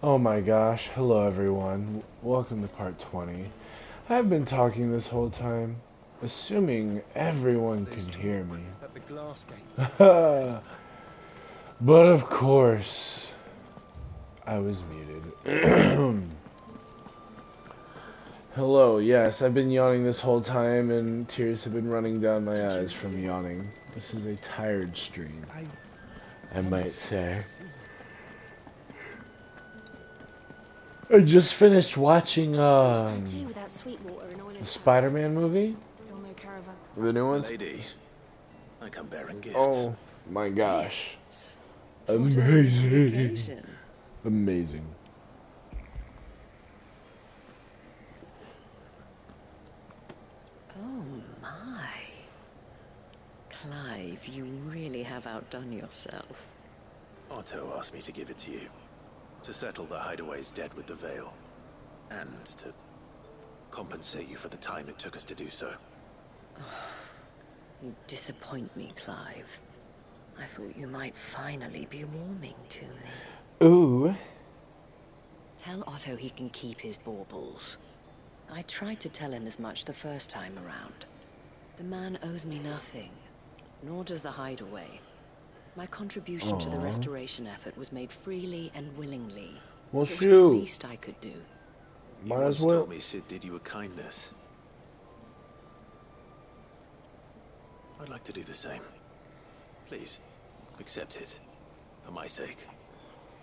Oh my gosh, hello everyone. Welcome to part 20. I've been talking this whole time, assuming everyone can There's hear talk me. at the glass gate. But of course, I was muted. Hello, yes, I've been yawning this whole time and tears have been running down my Did you eyes from hear? yawning. This is a tired stream, I I might want to say. see. I just finished watching What are you gonna do without Sweetwater and the Oiler's child? Spider-Man movie. Still no caravan. The new ones. Milady, I come bearing gifts. Oh my gosh. Gifts? Whatever is the Amazing. occasion? Amazing. Oh my. Clive, you really have outdone yourself. Otto asked me to give it to you. To settle the Hideaway's debt with the Veil. And to compensate you for the time it took us to do so. You disappoint me, Clive. I thought you might finally be warming to me. Ooh. Tell Otto he can keep his baubles. I tried to tell him as much the first time around. The man owes me nothing, nor does the Hideaway. My contribution to the restoration effort was made freely and willingly. Well, It was the shoot. least I could do. You Might once as well. told me Sid did you a kindness. I'd like to do the same. Please, accept it. For my sake.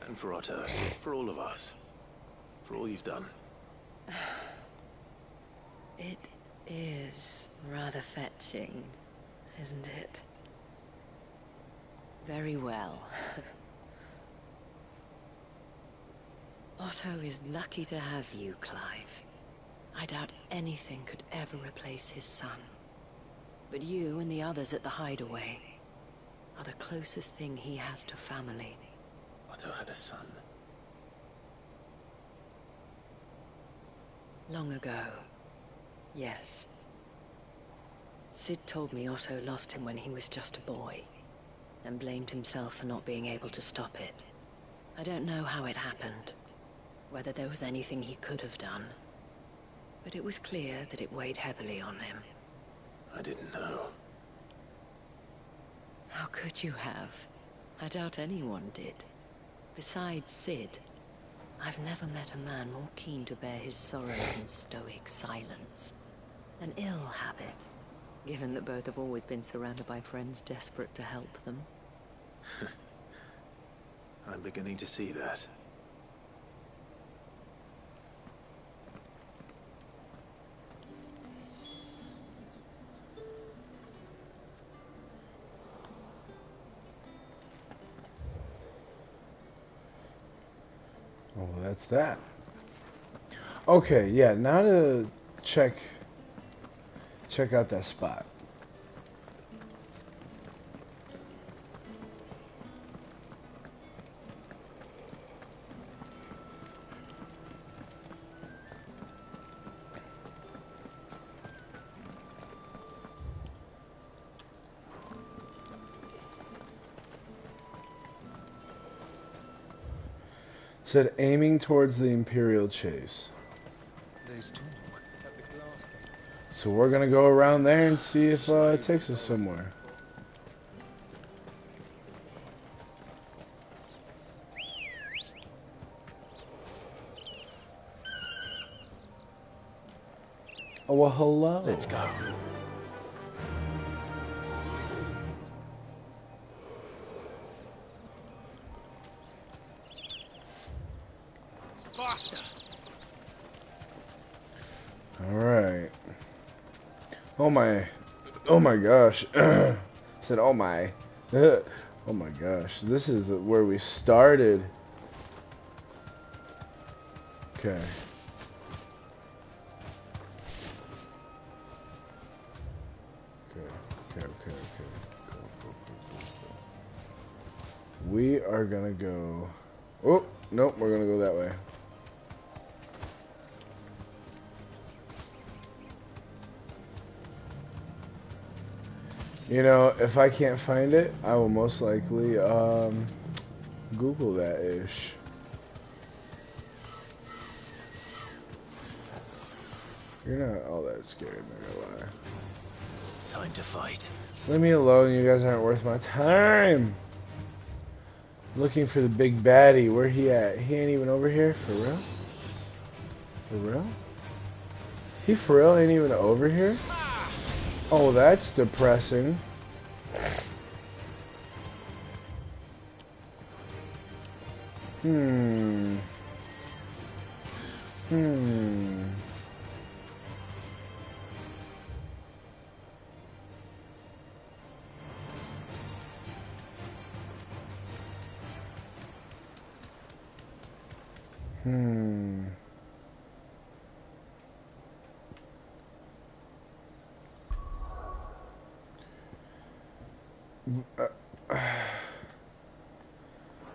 And for Otto's. For all of us. For all you've done. It is rather fetching, isn't it? Very well. Otto is lucky to have you, Clive. I doubt anything could ever replace his son. But you and the others at the Hideaway are the closest thing he has to family. Otto had a son. Long ago, yes. Sid told me Otto lost him when he was just a boy, and blamed himself for not being able to stop it. I don't know how it happened, whether there was anything he could have done, but it was clear that it weighed heavily on him. I didn't know. How could you have? I doubt anyone did. Besides Sid, I've never met a man more keen to bear his sorrows in stoic silence. An ill habit, given that both have always been surrounded by friends desperate to help them. I'm beginning to see that. Oh, that's that. Okay, yeah, now to check out that spot. Said aiming towards the Imperial Chase. There's talk at the glass gate. So we're gonna go around there and see if it takes us somewhere. Oh, well, hello. Let's go. Faster! Alright. Oh my gosh. Said oh my. Oh my gosh. This is where we started. Okay. Okay. Cool. We are gonna go. Oh, nope, we're gonna go that way. You know, if I can't find it, I will most likely Google that ish. You're not all that scared, not gonna lie. Time to fight. Leave me alone, you guys aren't worth my time. Looking for the big baddie. Where he at? He ain't even over here? For real? For real? He for real ain't even over here? Oh, that's depressing. Hmm.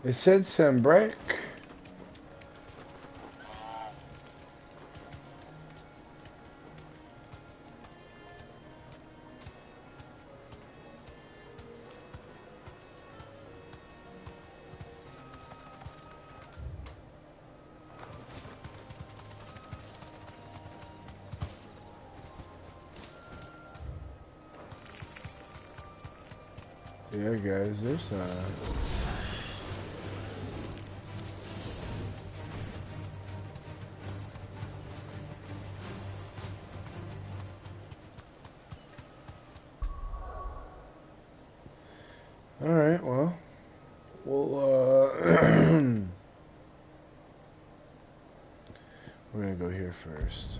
It said Sembrek. Yeah, guys, there's Alright, well, we'll, we're gonna go here first.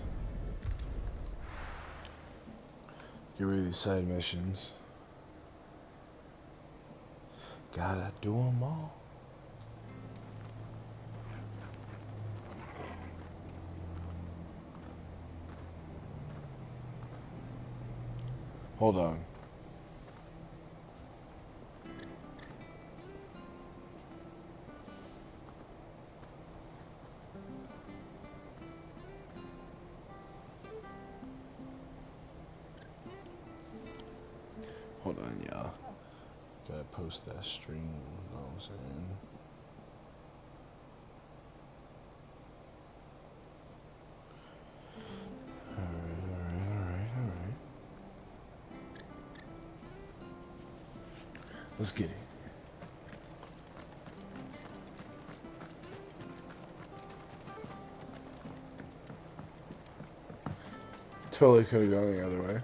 Get rid of these side missions. Gotta do them all. Hold on. Hold on, y'all. Gotta post that stream, you know what I'm saying? Alright. Let's get it. Totally could have gone the other way.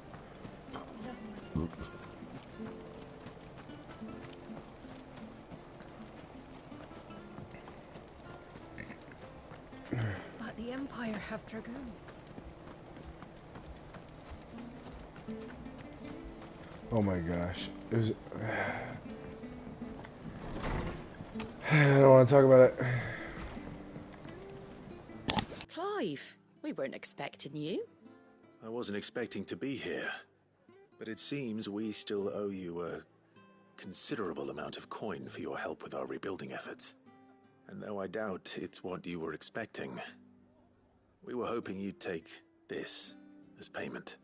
But the Empire have dragoons. Oh my gosh. It was... I don't want to talk about it. Clive, we weren't expecting you. I wasn't expecting to be here, but it seems we still owe you a considerable amount of coin for your help with our rebuilding efforts. And though I doubt it's what you were expecting, we were hoping you'd take this as payment.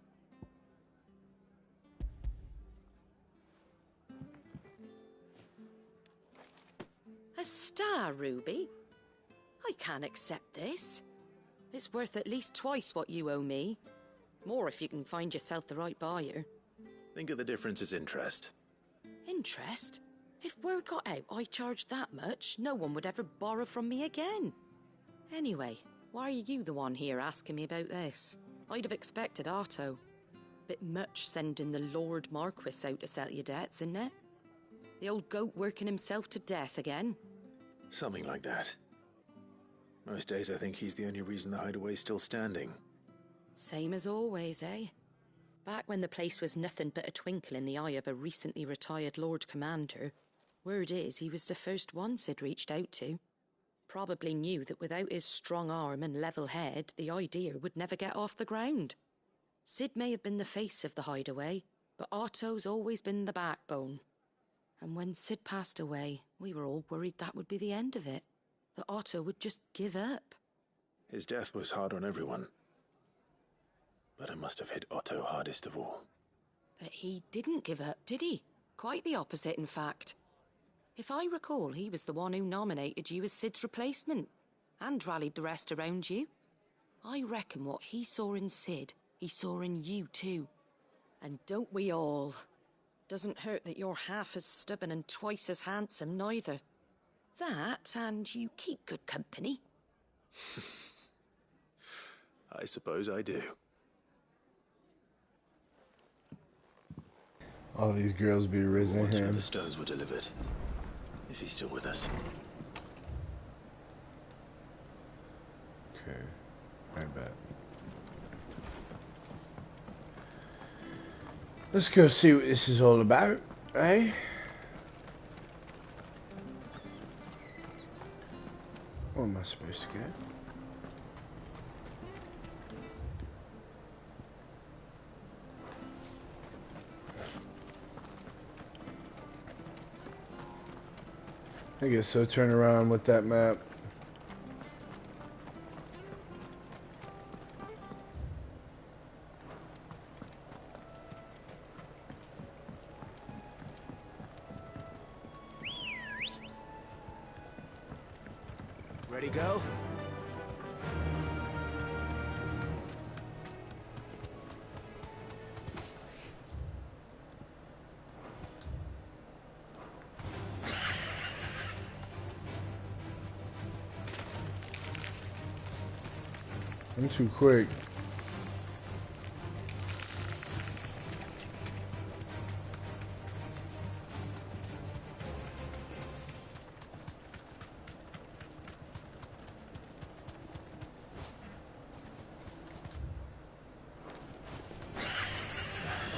A star ruby? I can't accept this. It's worth at least twice what you owe me. More if you can find yourself the right buyer. Think of the difference as interest. Interest? If word got out I charged that much, no one would ever borrow from me again. Anyway, why are you the one here asking me about this? I'd have expected Otto. Bit much sending the Lord Marquis out to settle your debts, isn't it? The old goat working himself to death again? Something like that. Most days I think he's the only reason the hideaway's still standing. Same as always, eh? Back when the place was nothing but a twinkle in the eye of a recently retired Lord Commander, word is he was the first one Sid reached out to. Probably knew that without his strong arm and level head, the idea would never get off the ground. Sid may have been the face of the hideaway, but Otto's always been the backbone. And when Sid passed away, we were all worried that would be the end of it. That Otto would just give up. His death was hard on everyone. But it must have hit Otto hardest of all. But he didn't give up, did he? Quite the opposite, in fact. If I recall, he was the one who nominated you as Sid's replacement, and rallied the rest around you. I reckon what he saw in Sid, he saw in you too. And don't we all? Doesn't hurt that you're half as stubborn and twice as handsome, neither. That, and you keep good company. I suppose I do. All these girls be I rizzing want to know him. the stones were delivered. If he's still with us. Okay, I bet. Let's go see what this is all about, eh? What am I supposed to get? I guess so. Turn around with that map. Ready, go? I'm too quick.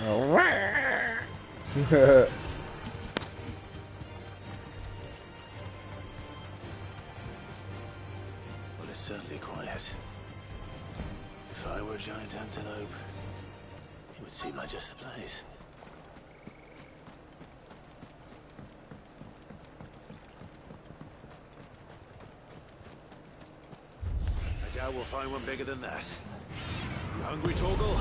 Oh. Well, it's certainly quiet. If I were a giant antelope, it would seem like just the place. I doubt we'll find one bigger than that. You hungry, Torgal?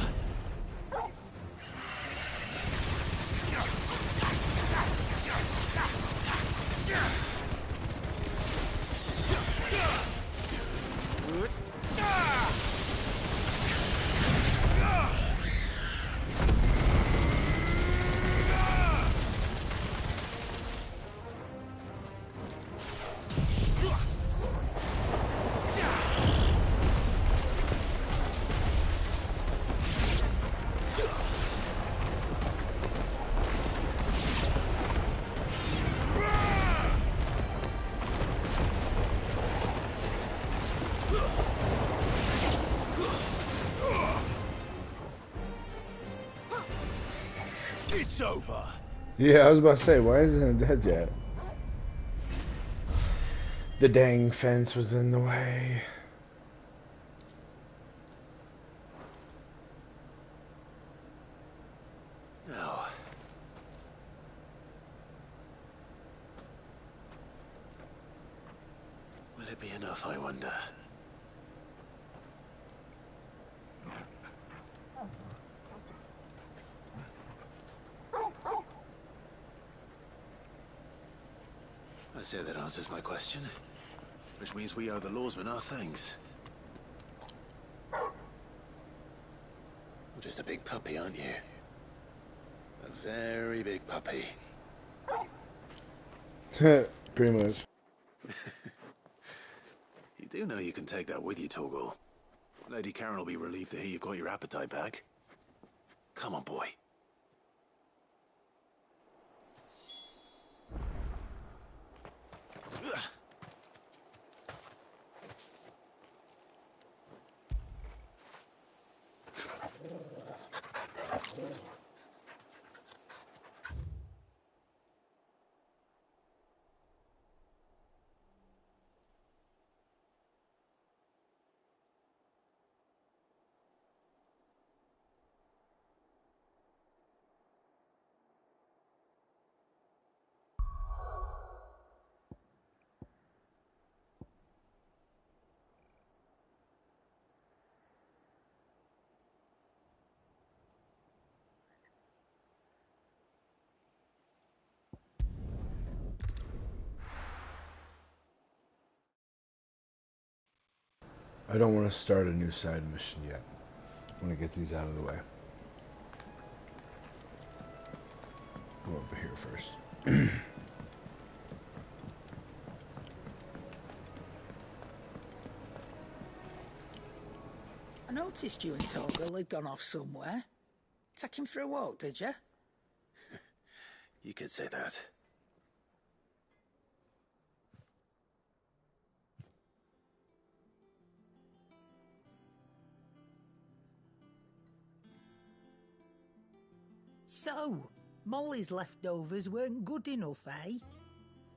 It's over. Yeah, I was about to say, why isn't it dead yet? The dang fence was in the way. No. Will it be enough, I wonder? I say that answers my question. Which means we owe the lawsmen our thanks. You're just a big puppy, aren't you? A very big puppy. Pretty much. You do know you can take that with you, Torgal. Lady Karen will be relieved to hear you've got your appetite back. Come on, boy. I don't want to start a new side mission yet. I want to get these out of the way. Go over here first. I noticed you and Torgal had gone off somewhere. Take him for a walk, did you? You could say that. So, Molly's leftovers weren't good enough, eh?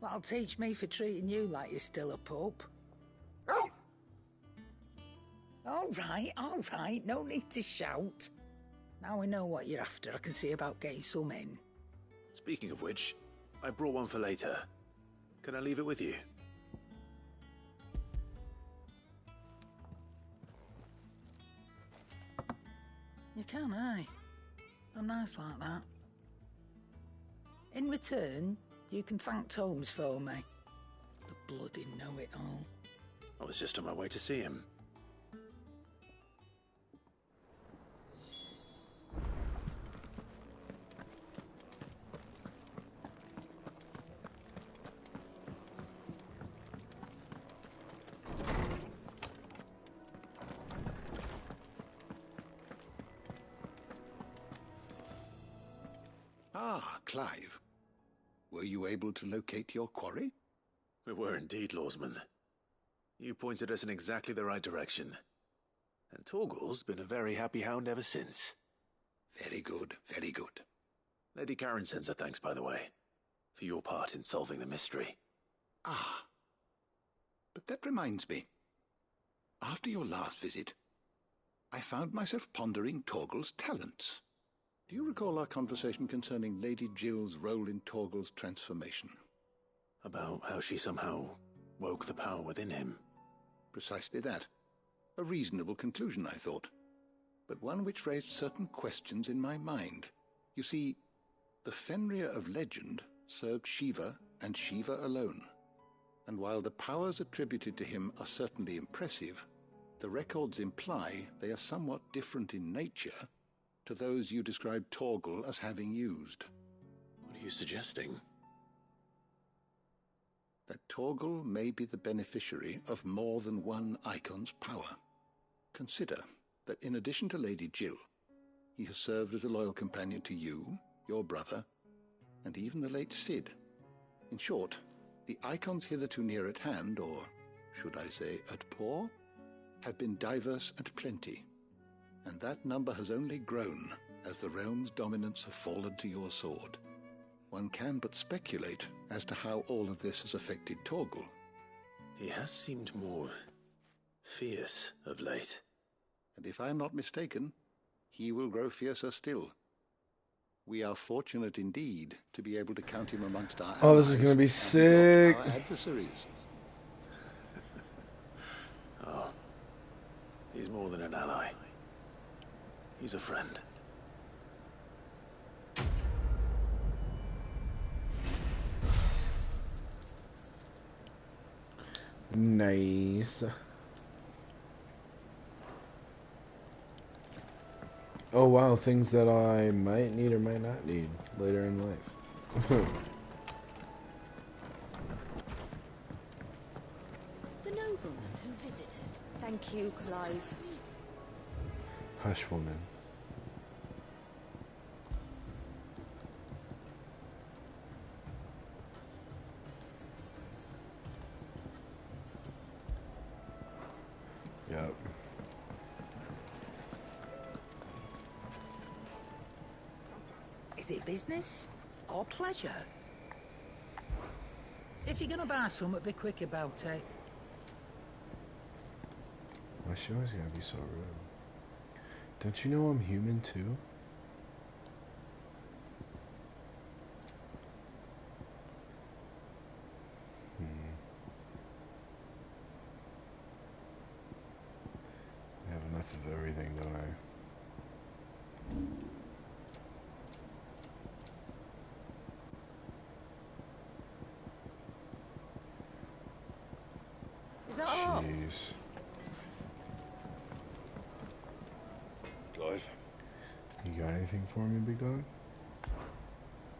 That'll teach me for treating you like you're still a pup. All right, no need to shout. Now we know what you're after, I can see about getting some in. Speaking of which, I brought one for later. Can I leave it with you? You can, aye. I'm nice like that. In return, you can thank Tomes for me. The bloody know-it-all. I was just on my way to see him. Ah, Clive. Were you able to locate your quarry? We were indeed, Lawsman. You pointed us in exactly the right direction. And Torgal's been a very happy hound ever since. Very good, very good. Lady Karen sends her thanks, by the way, for your part in solving the mystery. Ah. But that reminds me. After your last visit, I found myself pondering Torgal's talents. Do you recall our conversation concerning Lady Jill's role in Torgal's transformation? About how she somehow woke the power within him. Precisely that. A reasonable conclusion, I thought, but one which raised certain questions in my mind. You see, the Fenrir of legend served Shiva and Shiva alone, and while the powers attributed to him are certainly impressive, the records imply they are somewhat different in nature to those you described Torgal as having used. What are you suggesting? That Torgal may be the beneficiary of more than one icon's power. Consider that in addition to Lady Jill, he has served as a loyal companion to you, your brother, and even the late Cid. In short, the icons hitherto near at hand, or should I say at paw, have been diverse and plenty, and that number has only grown as the realm's dominance have fallen to your sword. One can but speculate as to how all of this has affected Torgal. He has seemed more fierce of late. And if I am not mistaken, he will grow fiercer still. We are fortunate indeed to be able to count him amongst our Oh, this is allies gonna be and sick. not our adversaries. Oh, he's more than an ally. He's a friend. Nice. Oh wow, things that I might need or might not need later in life. The nobleman who visited. Thank you, Clive. Hush, woman. Yep. Is it business or pleasure? If you're gonna buy something, be quick about it. Why she always gotta be so rude? Don't you know I'm human too? I have enough of everything, don't I? Is that all? Jeez. anything for me, big dog?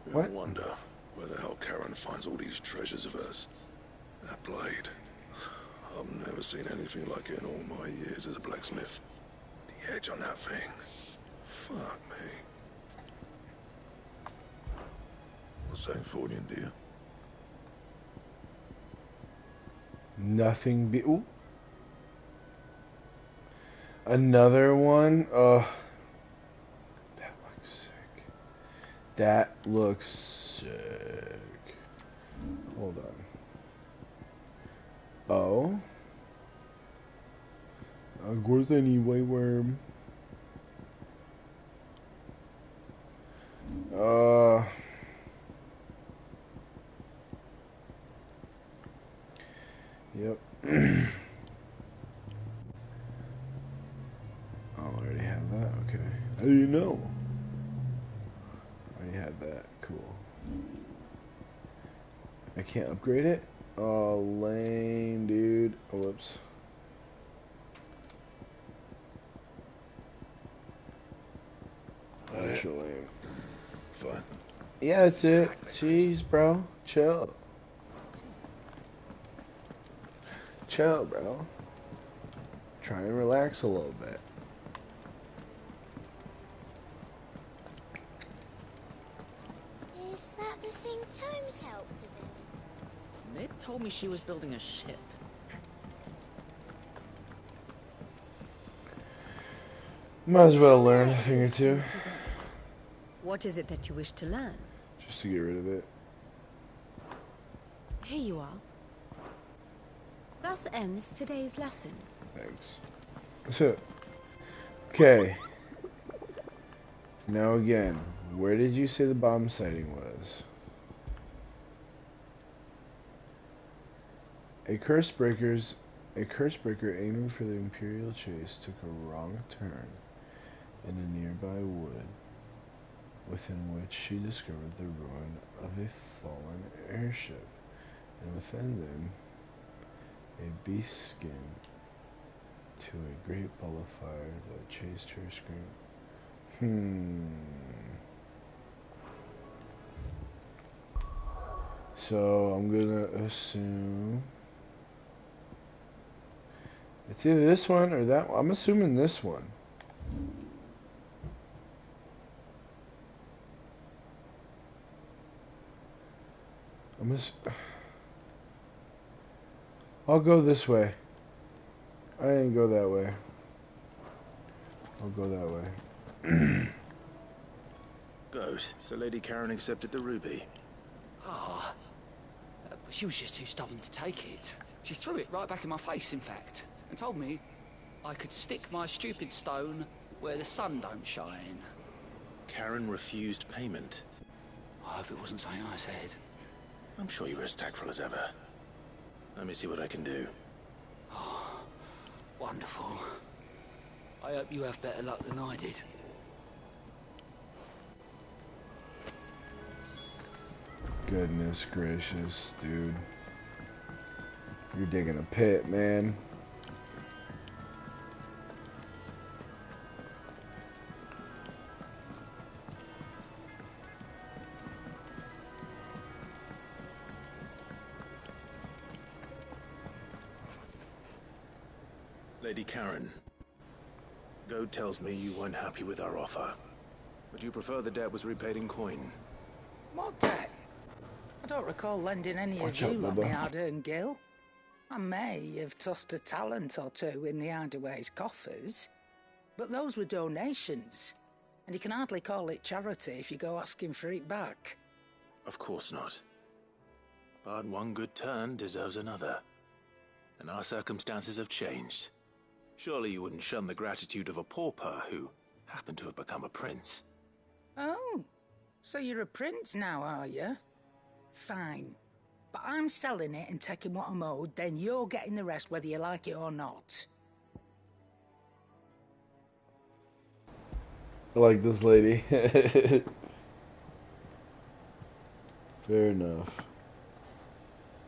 You What? wonder where the hell Karen finds all these treasures of hers. That blade. I've never seen anything like it in all my years as a blacksmith. The edge on that thing. Fuck me. What's that for you, dear? Nothing be. Ooh. Another one. That looks sick. That looks sick. Hold on. Oh. Of course I need white worm. Yep. Oh, I already have that? Okay. How do you know? I already have that. Cool. I can't upgrade it? Oh, lame, dude. Oh, whoops. That's lame. Fine. Yeah, that's it. Jeez, bro. Chill. Chill, bro. Try and relax a little bit. Is that the thing Tomes helped to build? Ned told me she was building a ship. Might as well learn a thing or two. What is it that you wish to learn? Just to get rid of it. Here you are. Thus ends today's lesson. Thanks. So, okay. Now again, where did you say the bomb sighting was? A curse breaker aiming for the Imperial chase took a wrong turn in a nearby wood, within which she discovered the ruin of a fallen airship, and within them a beast skin to a great ball of fire that chased her scream. So I'm gonna assume it's either this one or that one. I'm assuming this one. I'll go this way. I didn't go that way. I'll go that way. Good. So Lady Karen accepted the ruby. Ah, she was just too stubborn to take it. She threw it right back in my face, in fact, and told me I could stick my stupid stone where the sun don't shine. Karen refused payment. I hope it wasn't something I said. I'm sure you were as tactful as ever. Let me see what I can do. Oh, wonderful. I hope you have better luck than I did. Goodness gracious, dude. You're digging a pit, man. Lady Karen, Goad tells me you weren't happy with our offer. Would you prefer the debt was repaid in coin? What debt? I don't recall lending any Watch of out, you on Bubba. my hard-earned gil. I may have tossed a talent or two in the Hideaway's coffers, but those were donations, and you can hardly call it charity if you go asking for it back. Of course not. But one good turn deserves another. And our circumstances have changed. Surely you wouldn't shun the gratitude of a pauper who happened to have become a prince. Oh, so you're a prince now, are you? Fine. But I'm selling it and taking what I'm owed, then you're getting the rest whether you like it or not. I like this lady. Fair enough.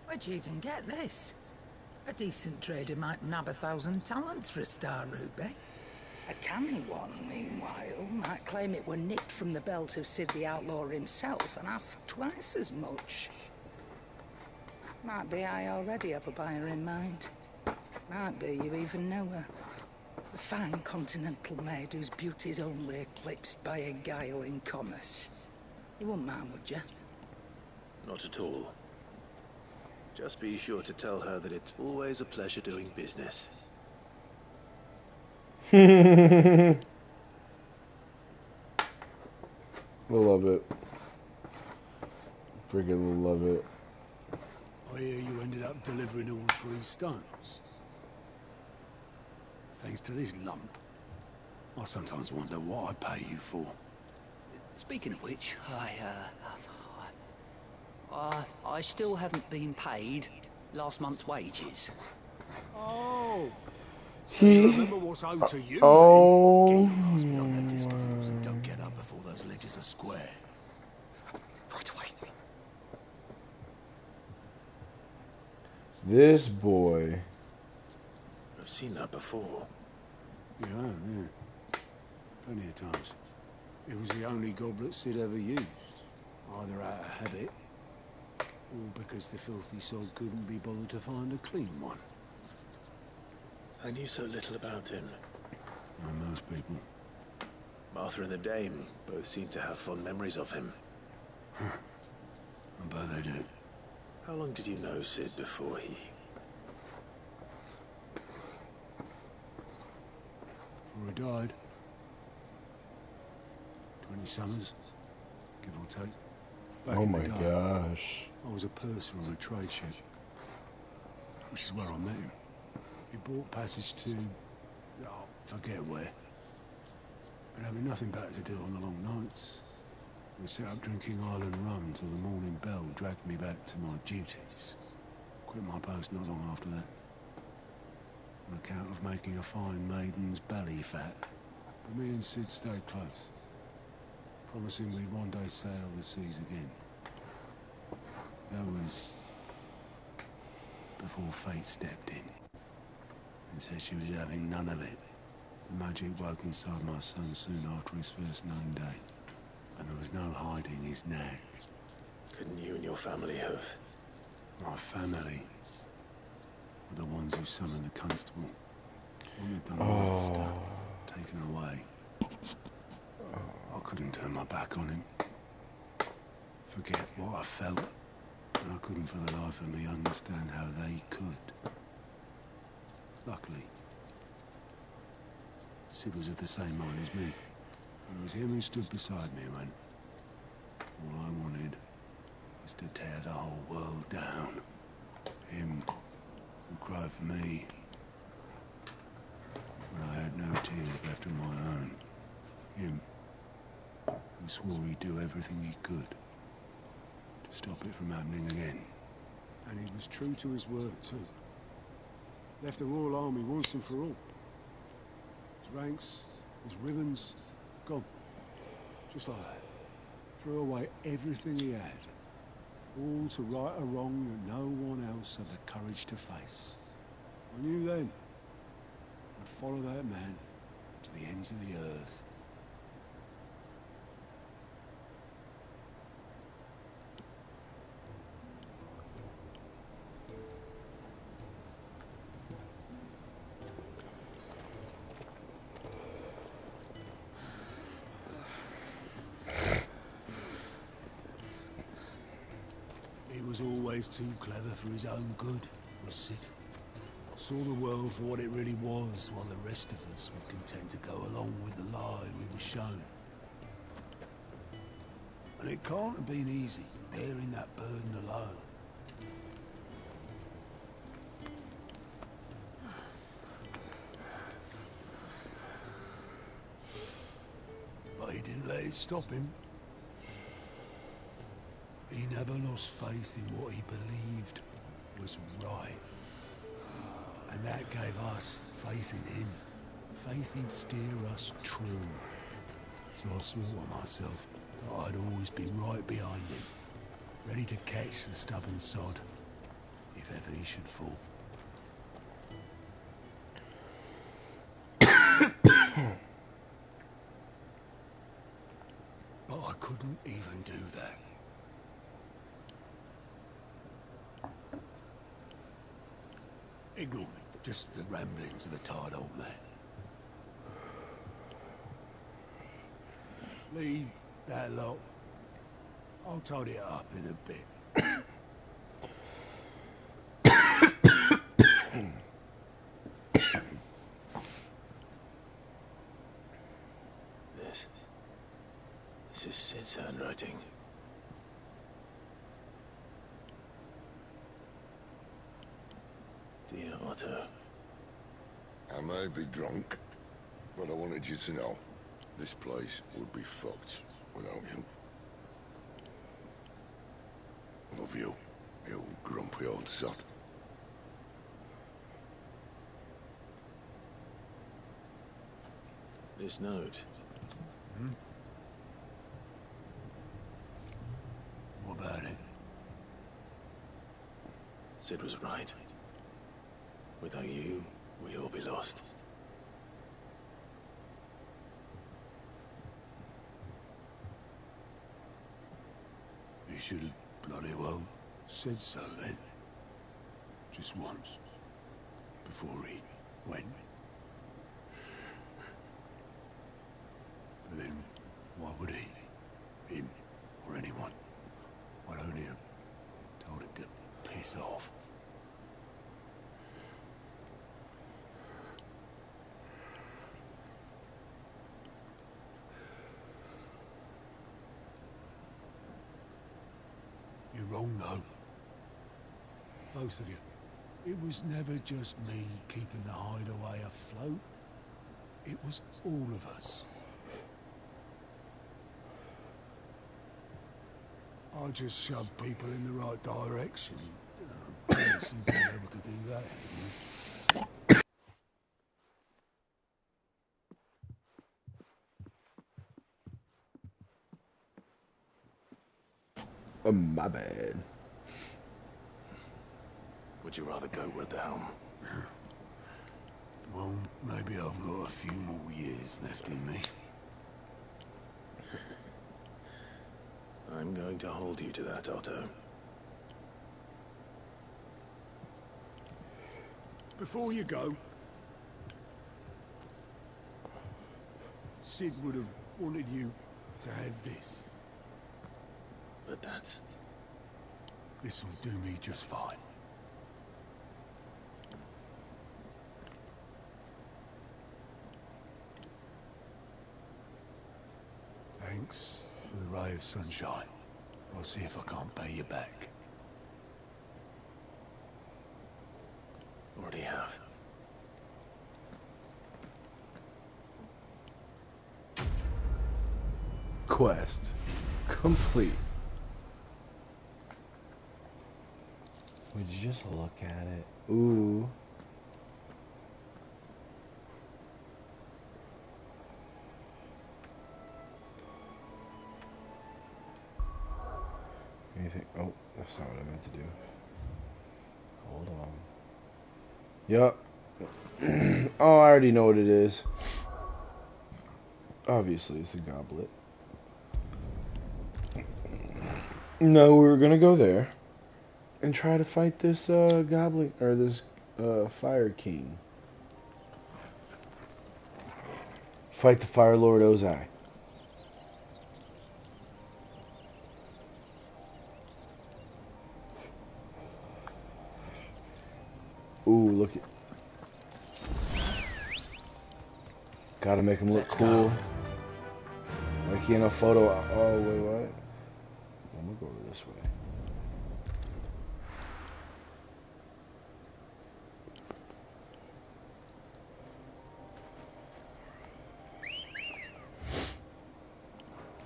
Where'd you even get this? A decent trader might nab 1,000 talents for a star ruby. A canny one, meanwhile, might claim it were nicked from the belt of Sid the Outlaw himself and ask twice as much. Might be I already have a buyer in mind. Might be you even know her. A fine continental maid whose beauty's only eclipsed by a guile in commerce. You wouldn't mind, would you? Not at all. Just be sure to tell her that it's always a pleasure doing business. I love it. Freaking love it. I hear you ended up delivering all 3 stones. Thanks to this lump. I sometimes wonder what I pay you for. Speaking of which, I still haven't been paid last month's wages. Oh! So you remember what's owed to you, oh, then? Get your ass beyond that disc of yours and don't get up before those ledgers are square. Right away. this boy. I've seen that before. Yeah, yeah. Plenty of times. It was the only goblet Sid ever used. Either out of habit, or because the filthy sod couldn't be bothered to find a clean one. I knew so little about him. Like most people. Martha and the Dame both seem to have fond memories of him. I bet they do. How long did you know Sid before he... Before he died. 20 summers, give or take. Back Oh in my the day, gosh. I was a purser on a trade ship. Which is where I met him. He bought passage to... oh, forget where. And having nothing better to do on the long nights, we set up drinking island rum till the morning bell dragged me back to my duties. Quit my post not long after that. On account of making a fine maiden's belly fat. But me and Sid stayed close. Promising we'd one day sail the seas again. That was... before fate stepped in. And said she was having none of it. The magic woke inside my son soon after his first known day. And there was no hiding his nag. Couldn't you and your family have... My family were the ones who summoned the constable. Wanted the monster taken away. I couldn't turn my back on him. Forget what I felt. And I couldn't for the life of me understand how they could. Luckily, Sid was of the same mind as me. It was him who stood beside me when all I wanted was to tear the whole world down. Him who cried for me when I had no tears left of my own. Him who swore he'd do everything he could to stop it from happening again. And he was true to his word too. Left the Royal Army once and for all. His ranks, his ribbons, gone. Just like that. Threw away everything he had. All to right a wrong that no one else had the courage to face. I knew then I'd follow that man to the ends of the earth. Was always too clever for his own good, was Sid. Saw the world for what it really was, while the rest of us were content to go along with the lie we were shown. And it can't have been easy, bearing that burden alone. But he didn't let it stop him. He never lost faith in what he believed was right. And that gave us faith in him. Faith he'd steer us true. So I swore to myself that I'd always be right behind him, ready to catch the stubborn sod, if ever he should fall. wouldn't even do that. Ignore me. Just the ramblings of a tired old man. Leave that lot. I'll tidy it up in a bit. This is Sid's handwriting. Dear Otto. I may be drunk, but I wanted you to know this place would be fucked without you. Love you, you grumpy old sod. This note. What about it? Sid was right. Without you, we'd all be lost. You should have bloody well said so then. Just once. Before he went. But then, why would he? Him, or anyone? Why don't you told him to piss off? You're wrong, though. Both of you. It was never just me keeping the hideaway afloat. It was all of us. I just shove people in the right direction. I don't seem to be able to do that anymore. My bad. Would you rather go with the helm? Well, maybe I've got a few more years left in me. I'm going to hold you to that, Otto. Before you go, Sid would have wanted you to have this. But that's... This'll do me just fine. Thanks for the ray of sunshine. I'll see if I can't pay you back. Already have. Quest complete. Would you just look at it? Ooh. Anything? Oh, that's not what I meant to do. Hold on. Yup. Oh, I already know what it is. Obviously, it's a goblet. No, we were gonna go there and try to fight this goblin or this fire king. Fight the Fire Lord Ozai. Ooh, look at. Gotta make him look cool. Like he in a photo. Oh, wait, what? I'm gonna go over this way.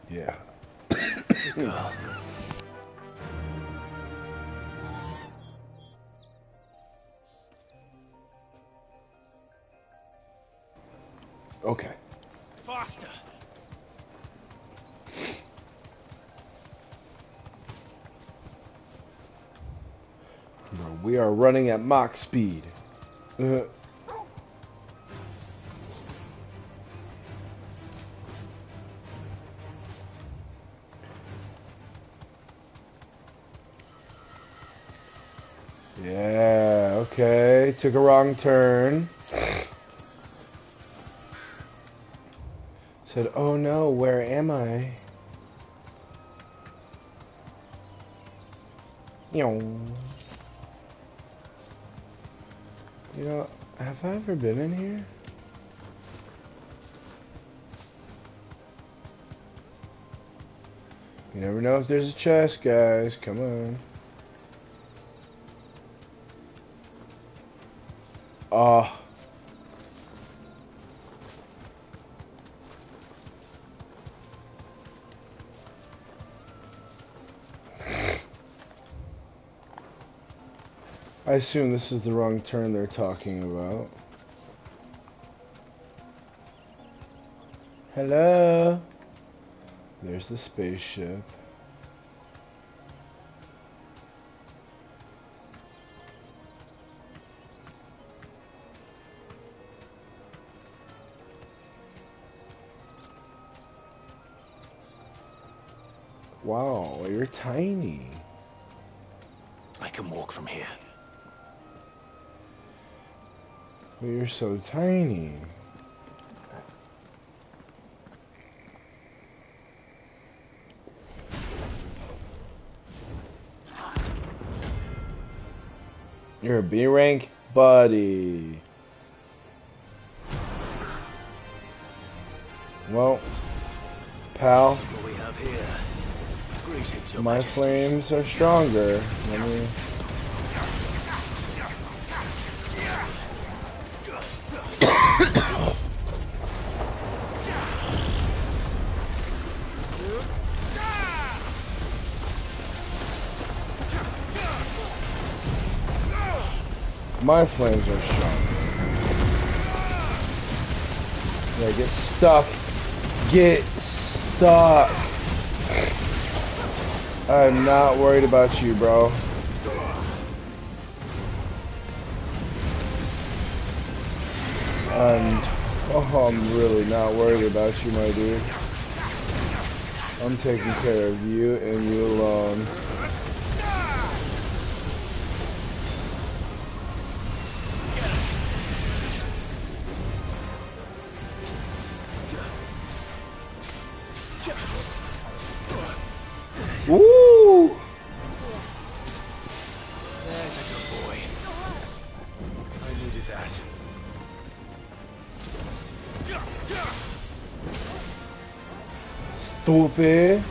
Yeah. Okay. Faster! Bro, we are running at Mach speed. Yeah, okay. Took a wrong turn. Said, oh no, where am I? You know, have I ever been in here? You never know if there's a chest, guys. Come on. Oh. I assume this is the wrong turn they're talking about. Hello? There's the spaceship. Wow, you're tiny. I can walk from here. But you're so tiny. You're a B rank buddy. Well, pal, What we have here. Greetings, Your my Majesty. flames are stronger. Let me... My flames are stronger. Yeah, get stuck. Get stuck. I'm not worried about you, bro. I'm really not worried about you, my dude. I'm taking care of you and you alone. Woo! There's a good boy. I needed that. Stupid.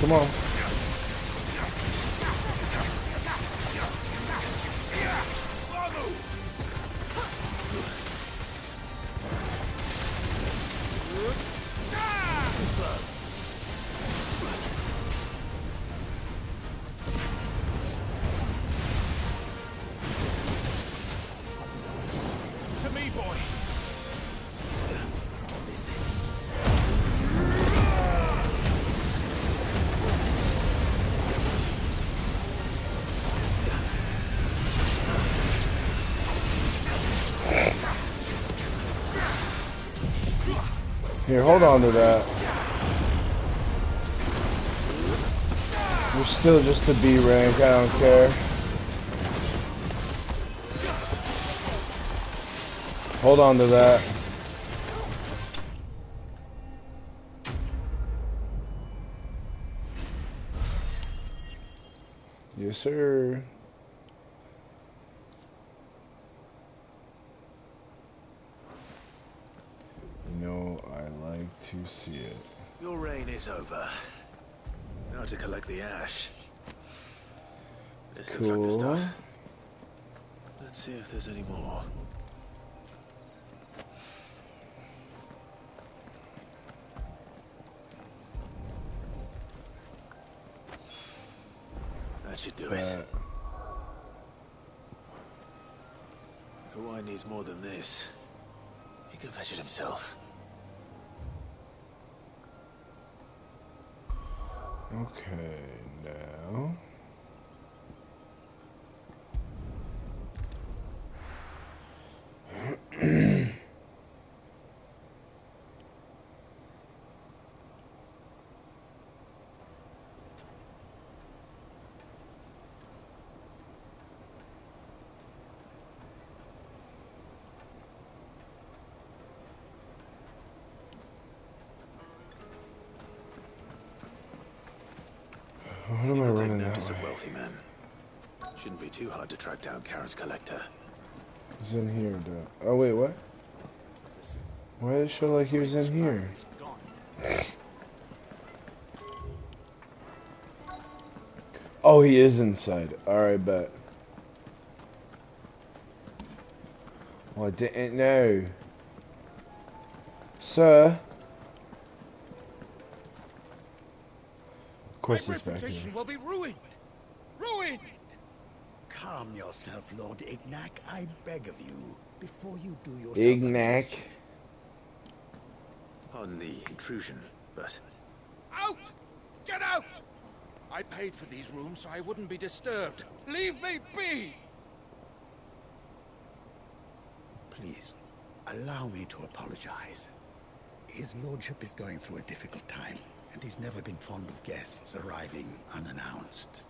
Come on. To me, boy. Here, hold on to that. You're still just a B rank, I don't care. Hold on to that. Yes, sir. You know, I like to see it. Your reign is over. Now to collect the ash. This looks like the Cool. stuff. Let's see if there's any more. That should do it. If Hawaii needs more than this, he can fetch it himself. Okay, now... practice of wealthy men. Shouldn't be too hard to track down Karen's collector. He's in here, though. Oh, wait, what? Why did it show like he was in here? Oh, he is inside. Alright, bet. Well, I didn't know. Sir? Of course My he's back reputation here. will be ruined. Ruined! Calm yourself, Lord Ignac, I beg of you, before you do yourself Ignac. Pardon the intrusion, but... Out! Get out! I paid for these rooms so I wouldn't be disturbed. Leave me be! Please, allow me to apologize. His lordship is going through a difficult time, and he's never been fond of guests arriving unannounced.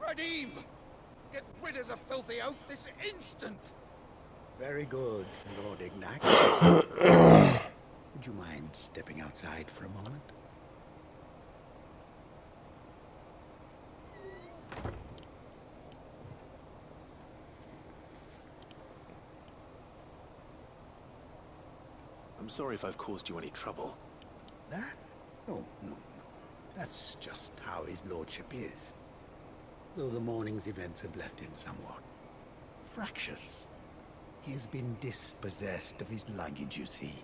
Radim! Get rid of the filthy oaf this instant! Very good, Lord Ignac. Would you mind stepping outside for a moment? I'm sorry if I've caused you any trouble. That? Oh, no. That's just how his lordship is. Though the morning's events have left him somewhat fractious. He has been dispossessed of his luggage, you see.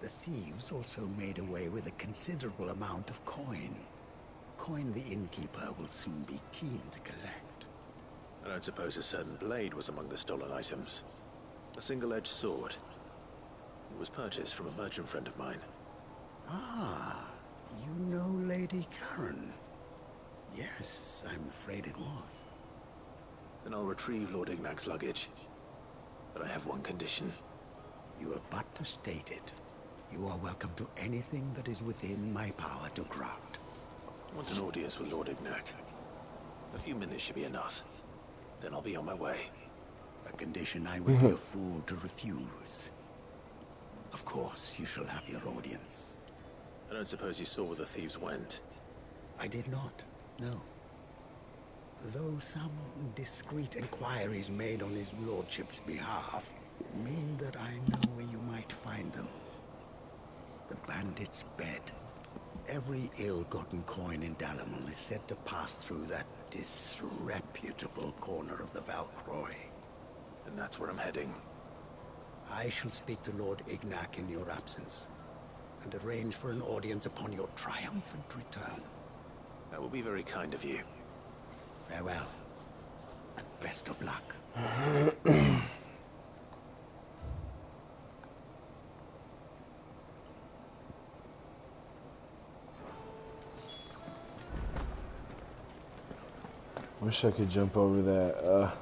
The thieves also made away with a considerable amount of coin. Coin the innkeeper will soon be keen to collect. I don't suppose a certain blade was among the stolen items. A single-edged sword. It was purchased from a merchant friend of mine. Ah, you know Lady Karen. Yes, I'm afraid it was. Then I'll retrieve Lord Ignac's luggage. But I have one condition. You have but to state it. You are welcome to anything that is within my power to grant. I want an audience with Lord Ignac. A few minutes should be enough. Then I'll be on my way. A condition I would be a fool to refuse. Of course, you shall have your audience. I don't suppose you saw where the thieves went? I did not, no. Though some discreet inquiries made on his lordship's behalf mean that I know where you might find them. The bandit's bed. Every ill-gotten coin in Dalamon is said to pass through that disreputable corner of the Valcroy. And that's where I'm heading. I shall speak to Lord Ignac in your absence, and arrange for an audience upon your triumphant return. That will be very kind of you. Farewell, and best of luck. Wish I could jump over that.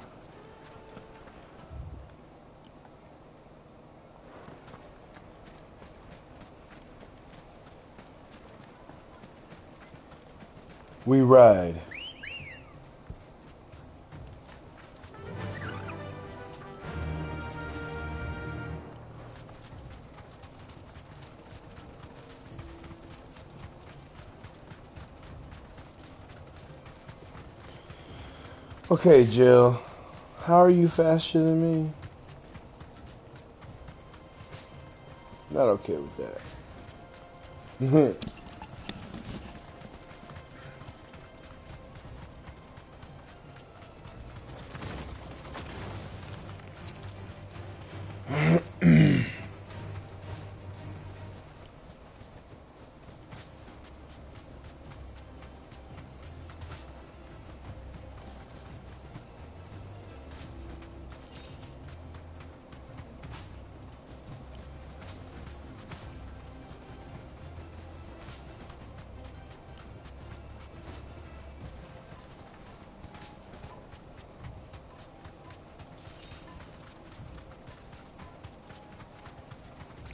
We ride. Okay, Jill. How are you faster than me? Not okay with that.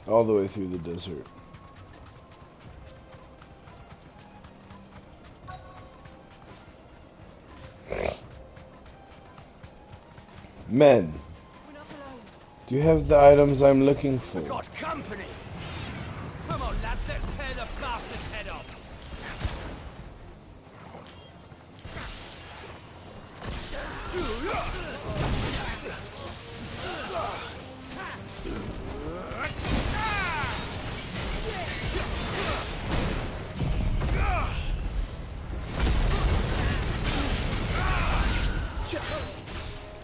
All the way through the desert. Men, do you have the items I'm looking for? Got company! Come on, lads, let's tear the bastard's head off!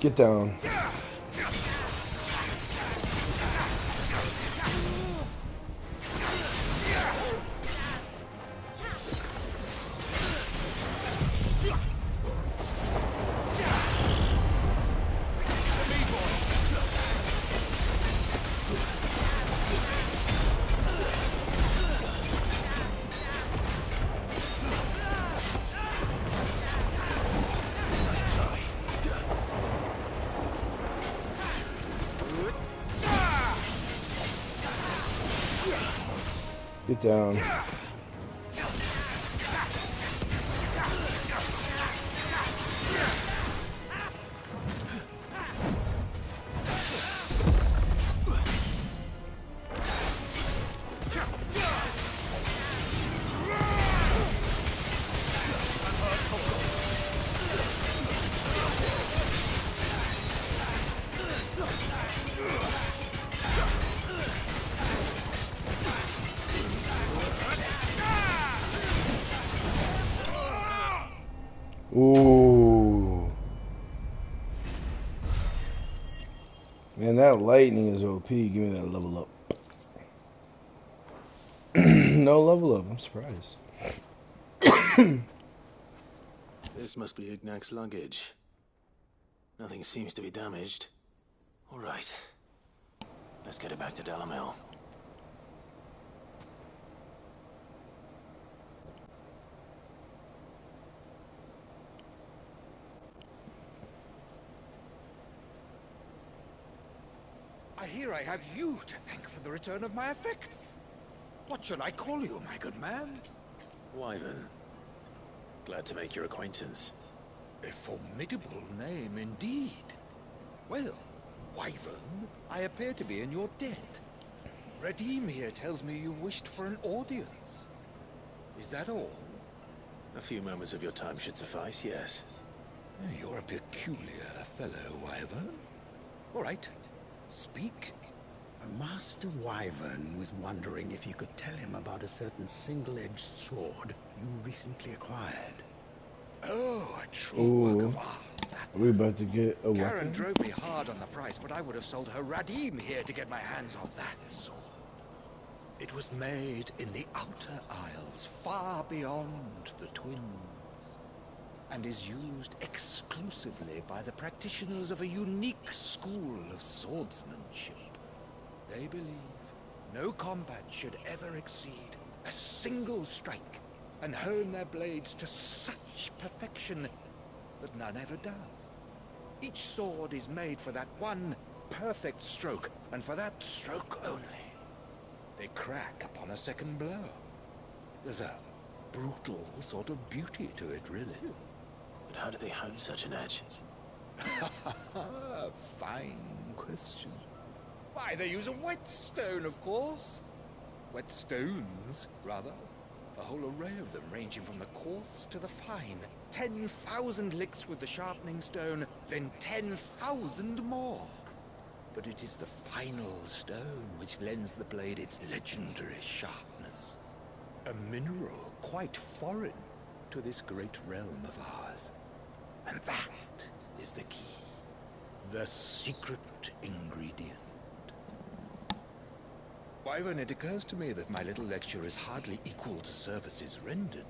Get down. Get down. Ooh. Man, that lightning is OP. Give me that level up. No level up. I'm surprised. This must be Ignac's luggage. Nothing seems to be damaged. All right. Let's get it back to Delamel. I hear I have you to thank for the return of my effects. What should I call you, my good man? Wyvern. Glad to make your acquaintance. A formidable name indeed. Well, Wyvern, I appear to be in your debt. Redeem here tells me you wished for an audience. Is that all? A few moments of your time should suffice, yes. You're a peculiar fellow, Wyvern. All right, speak. Master Wyvern was wondering if you could tell him about a certain single-edged sword you recently acquired. Oh, a true work of art. Are we about to get a Karen weapon? drove me hard on the price, but I would have sold her Radim here to get my hands on that sword. It was made in the Outer Isles, far beyond the Twins, and is used exclusively by the practitioners of a unique school of swordsmanship. They believe no combat should ever exceed a single strike, and hone their blades to such perfection that none ever does. Each sword is made for that one perfect stroke, and for that stroke only. They crack upon a second blow. There's a brutal sort of beauty to it, really. But how do they hone such an edge? Fine question. Why, they use a whetstone, of course. Whetstones, rather. A whole array of them, ranging from the coarse to the fine. 10,000 licks with the sharpening stone, then 10,000 more. But it is the final stone which lends the blade its legendary sharpness. A mineral quite foreign to this great realm of ours. And that is the key. The secret ingredient. Wyvern, it occurs to me that my little lecture is hardly equal to services rendered.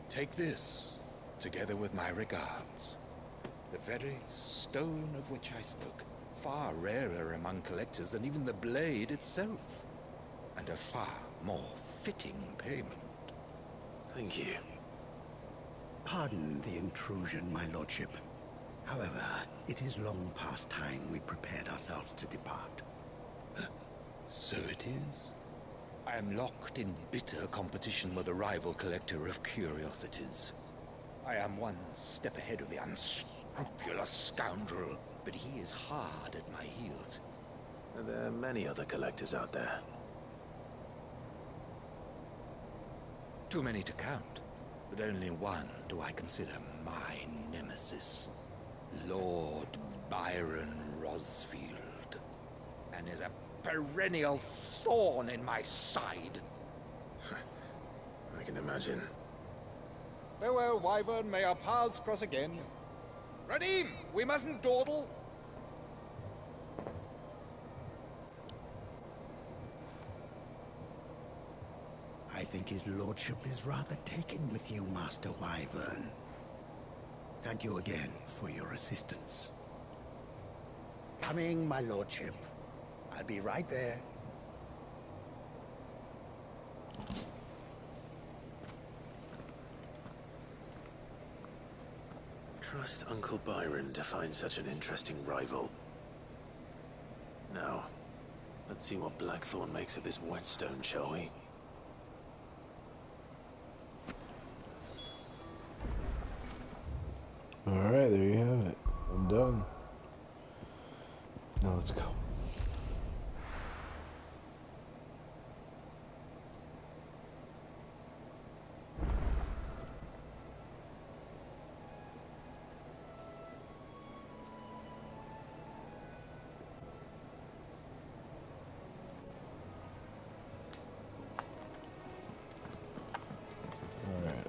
Take this, together with my regards. The very stone of which I spoke, far rarer among collectors than even the blade itself, and a far more fitting payment. Thank you. Pardon the intrusion, my lordship. However, it is long past time we prepared ourselves to depart. So it is. I am locked in bitter competition with a rival collector of curiosities. I am one step ahead of the unscrupulous scoundrel, but he is hard at my heels. There are many other collectors out there. Too many to count, but only one do I consider my nemesis. Lord Byron Rosfield, and is a perennial thorn in my side. I can imagine. Farewell, Wyvern. May our paths cross again. Radim, we mustn't dawdle. I think his lordship is rather taken with you, Master Wyvern. Thank you again for your assistance. Coming, my lordship. I'll be right there. Trust Uncle Byron to find such an interesting rival. Now, let's see what Blackthorn makes of this whetstone, shall we? Alright, there you have it. I'm done. Now let's go. Alright.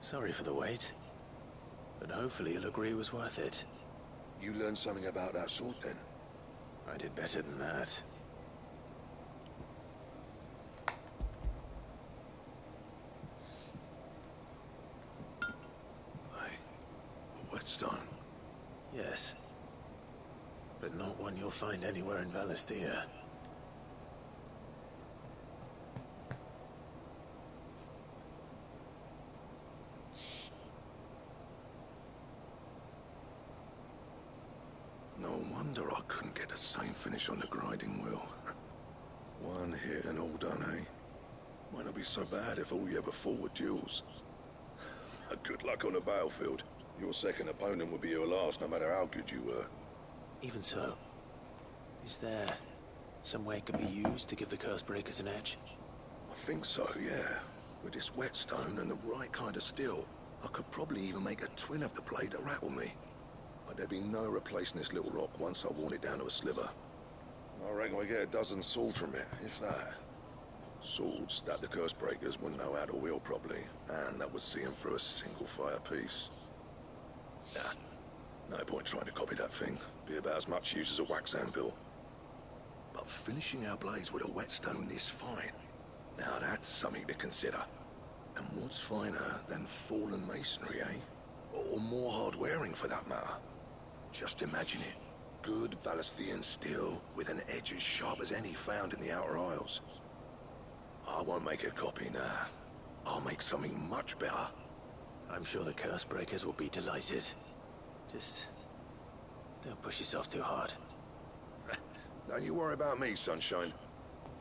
Sorry for the wait, but hopefully you'll agree it was worth it. You learned something about that sword, then? I did better than that. Hey, a whetstone? Yes, but not one you'll find anywhere in Valisthea. No wonder I couldn't get the same finish on the grinding wheel. One hit and all done, eh? Might not be so bad if all you ever fought were duels. Good luck on the battlefield. Your second opponent would be your last, no matter how good you were. Even so, is there some way it could be used to give the Cursebreakers an edge? I think so, yeah. With this whetstone and the right kind of steel, I could probably even make a twin of the blade that rattled me. But there'd be no replacing this little rock once I worn it down to a sliver. I reckon we get a dozen swords from it, if that. Swords that the Cursebreakers wouldn't know how to wield properly, and that would see them through a single fire piece. Nah, no point trying to copy that thing. Be about as much use as a wax anvil. But finishing our blades with a whetstone this fine, now that's something to consider. And what's finer than fallen masonry, eh? Or more hard-wearing, for that matter. Just imagine it. Good Valisthian steel with an edge as sharp as any found in the Outer Isles. I won't make a copy now. I'll make something much better. I'm sure the Cursebreakers will be delighted. Just don't push yourself too hard. Don't you worry about me, Sunshine.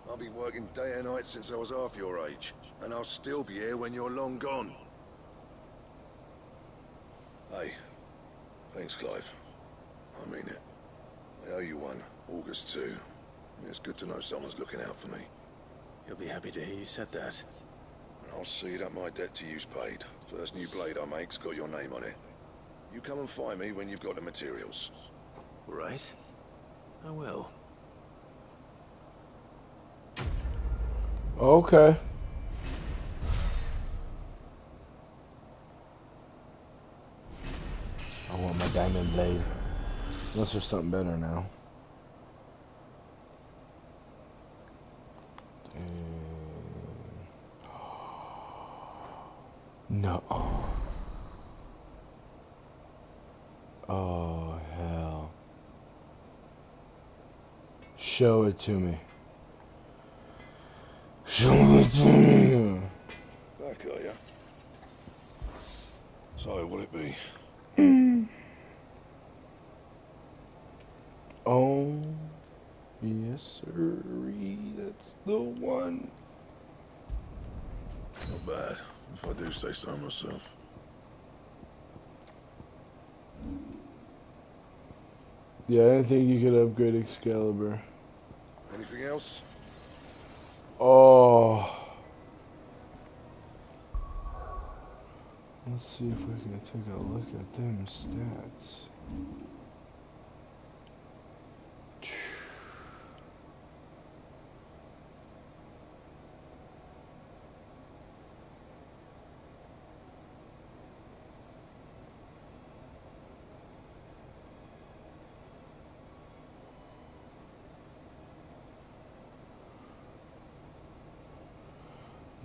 I'll be working day and night since I was half your age, and I'll still be here when you're long gone. Hey, thanks, Clive. I mean it. I owe you one. August too. It's good to know someone's looking out for me. You'll be happy to hear you said that. And I'll see that my debt to you's paid. First new blade I make's got your name on it. You come and find me when you've got the materials. Right? I will. Okay. I want my diamond blade. Unless there's something better now. No. Oh, hell. Show it to me. Show it to me. Back, are ya? So, what'll it be? Oh, yes, sirree. That's the one. Not bad, if I do say so myself. Yeah, I didn't think you could upgrade Excalibur. Anything else? Oh. Let's see if we can take a look at them stats.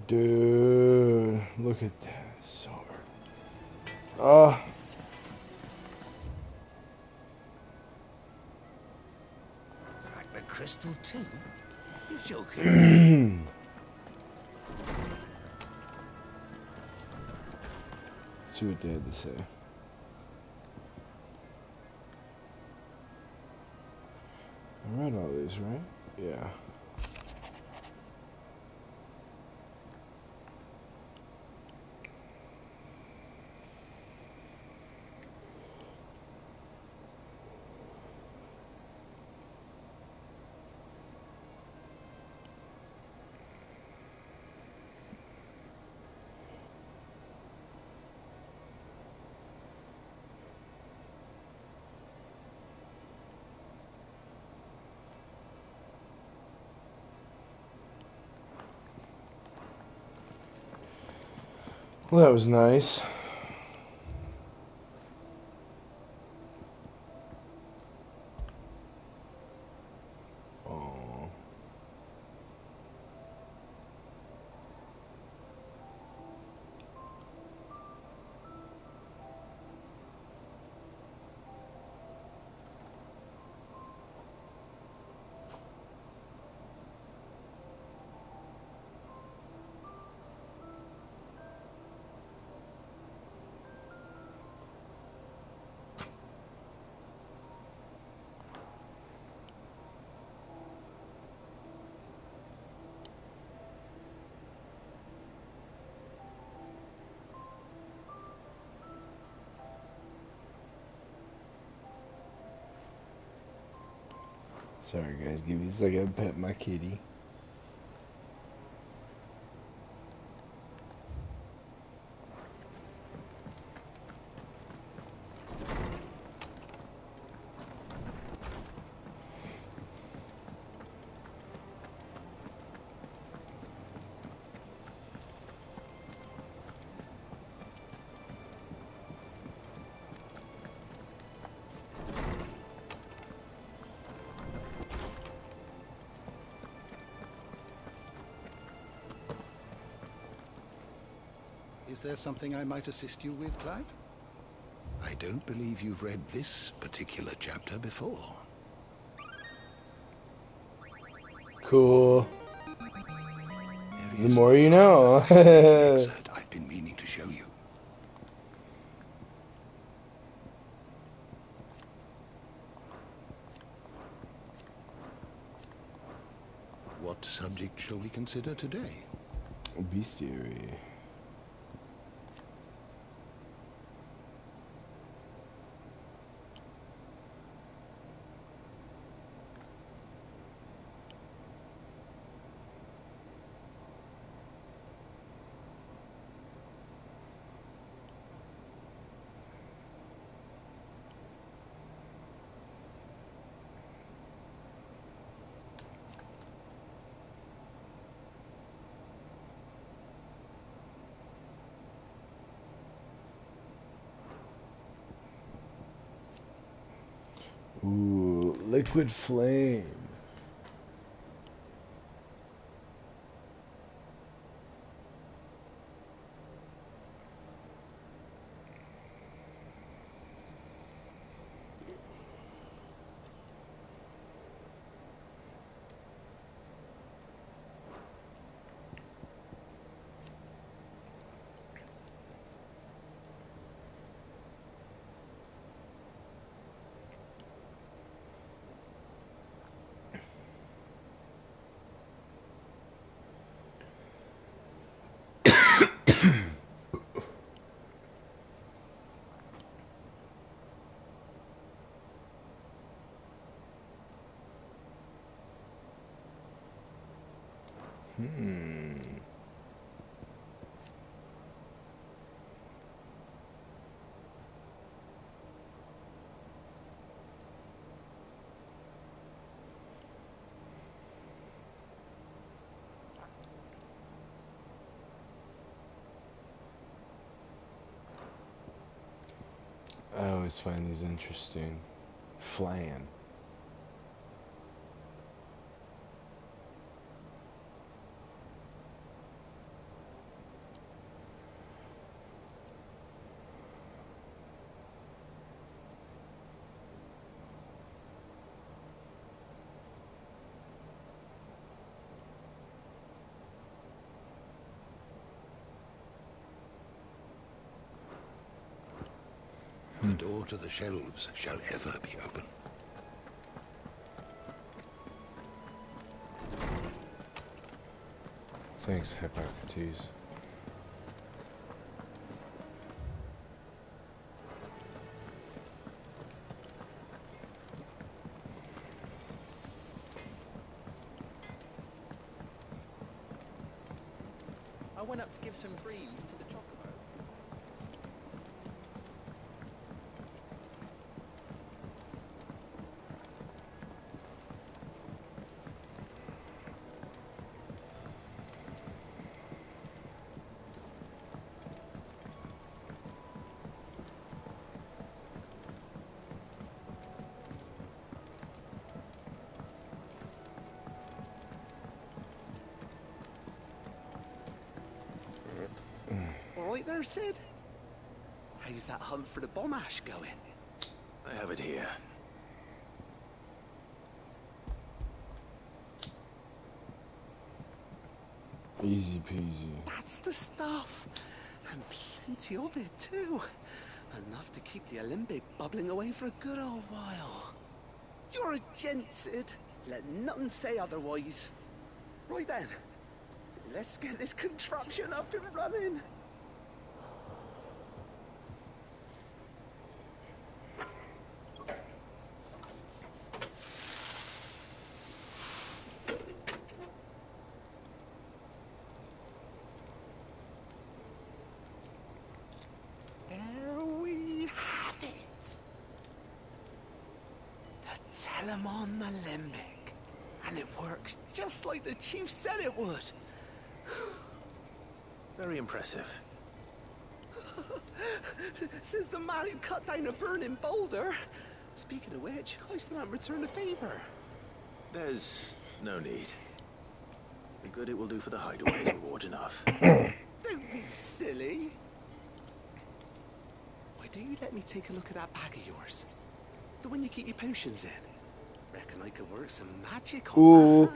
Dude, look at that sword. Oh. Fragment crystal too? You're joking. See what they had to say. I read all these, right? Yeah. Well, that was nice. Oh. Sorry guys, give me a second to pet my kitty. Is there something I might assist you with, Clive? I don't believe you've read this particular chapter before. Cool. The more you know. Excerpt I've been meaning to show you. What subject shall we consider today? Bestiary. Ooh, liquid flame. I always find these interesting. Flan. The door to the shelves shall ever be open. Thanks, Hippocrates. I went up to give some greens to the chocobo. All right there, Sid? How's that hunt for the bomb ash going? I have it here. Easy peasy. That's the stuff. And plenty of it, too. Enough to keep the alembic bubbling away for a good old while. You're a gent, Sid. Let nothing say otherwise. Right then. Let's get this contraption up and running. There we have it. The Telemon Alembic. And it works just like the chief said it would. Very impressive. Says the man who cut down a burning boulder. Speaking of which, I still haven't returned the favor. There's no need. The good it will do for the hideaway is reward enough. Don't be silly. Why don't you let me take a look at that bag of yours? The one you keep your potions in. Reckon I could work some magic on that.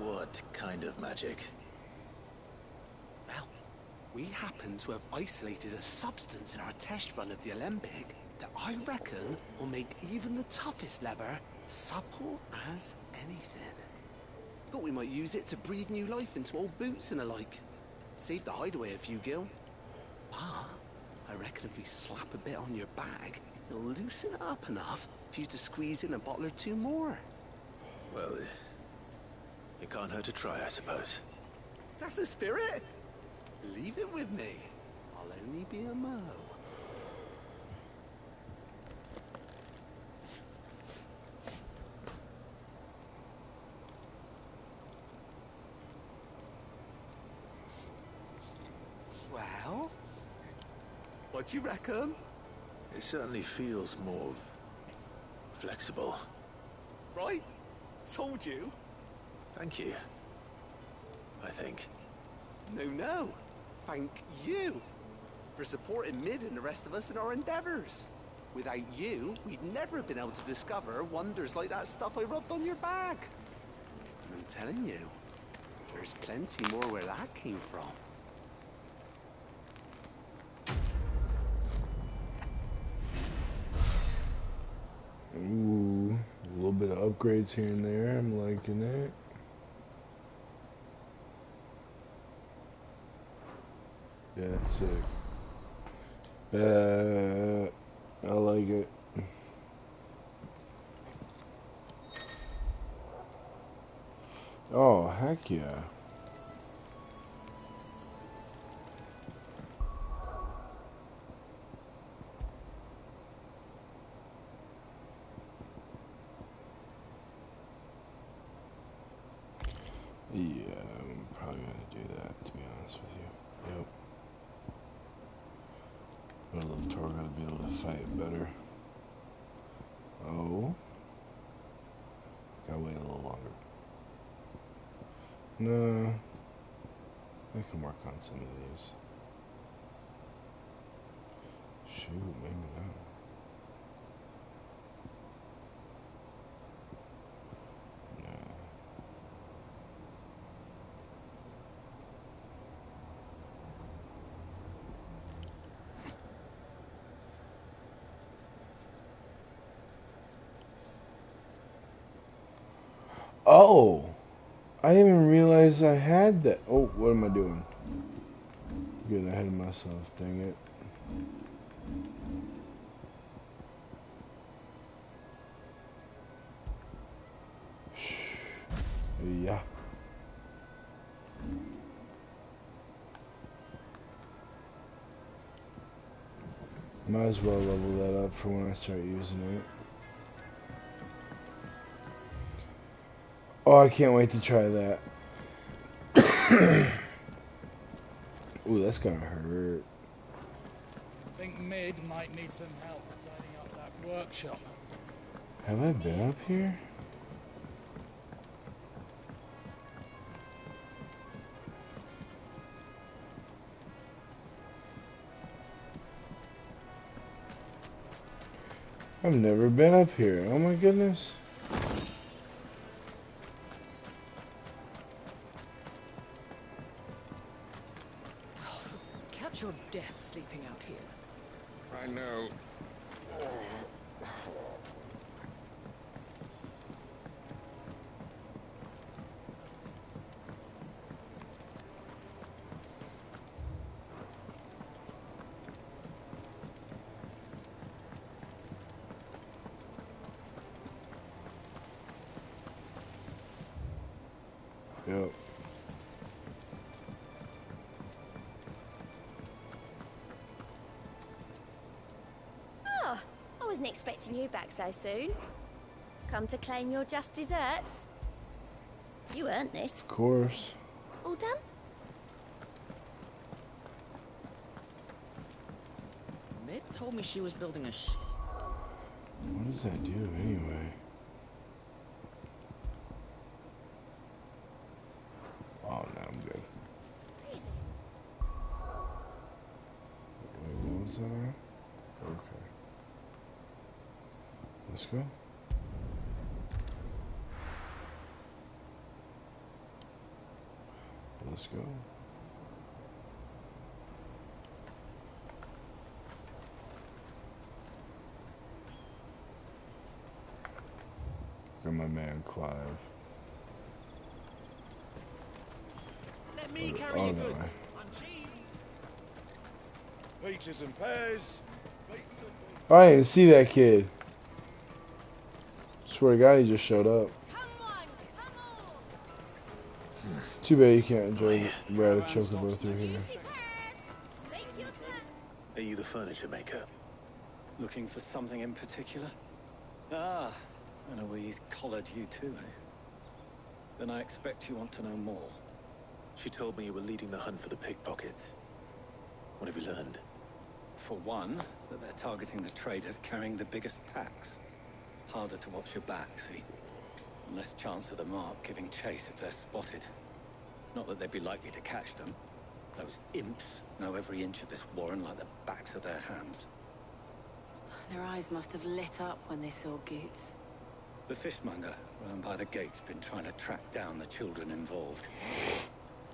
What kind of magic? Well, we happen to have isolated a substance in our test run of the alembic that I reckon will make even the toughest lever supple as anything. Thought we might use it to breathe new life into old boots and the like. Save the hideaway a few gil. But I reckon if we slap a bit on your bag, it'll loosen it up enough for you to squeeze in a bottle or two more. Well, it can't hurt to try, I suppose. That's the spirit. Leave it with me. I'll only be a mo. Well, what do you reckon? It certainly feels more flexible. Right? Told you. Thank you. I think. No. Thank you for supporting Mid and the rest of us in our endeavors. Without you, we'd never have been able to discover wonders like that stuff I rubbed on your bag. And I'm telling you, there's plenty more where that came from. Ooh, a little bit of upgrades here and there. I'm liking it. Yeah, that's sick. I like it. Oh, heck yeah. Yeah, I'm probably gonna do that, to be honest with you. Yep. would love Torga to be able to fight better. Oh. Gotta wait a little longer. No. I can work on some of these. Shoot, maybe not. Oh! I didn't even realize I had that. Oh, what am I doing? Getting ahead of myself, dang it. Yeah. Might as well level that up for when I start using it. Oh, I can't wait to try that. Ooh, that's gonna hurt. I think Mid might need some help tidying up that workshop. Have I been up here? I've never been up here. Oh my goodness. Catch your death sleeping out here. I know. Yep. Oh, I wasn't expecting you back so soon. Come to claim your just desserts? You earned this. Of course. All done? Mid told me she was building a What does that do anyway? Oh, no, I'm good. Wait, what was that on? Okay. Let's go. Let's go. Look at my man Clive. Let me carry your goods. I'm cheap. Peaches and pears. Oh, I didn't see that kid. Swear to God, he just showed up. Too bad you can't enjoy ride a chocobo through here. Are you the furniture maker? Looking for something in particular? Ah, Eloise collared you too, eh? Then I expect you want to know more. She told me you were leading the hunt for the pickpockets. What have you learned? For one, that they're targeting the traders carrying the biggest packs. Harder to watch your back, see? And less chance of the mark giving chase if they're spotted. Not that they'd be likely to catch them. Those imps know every inch of this warren like the backs of their hands. Their eyes must have lit up when they saw Goots. The fishmonger round by the gate's been trying to track down the children involved.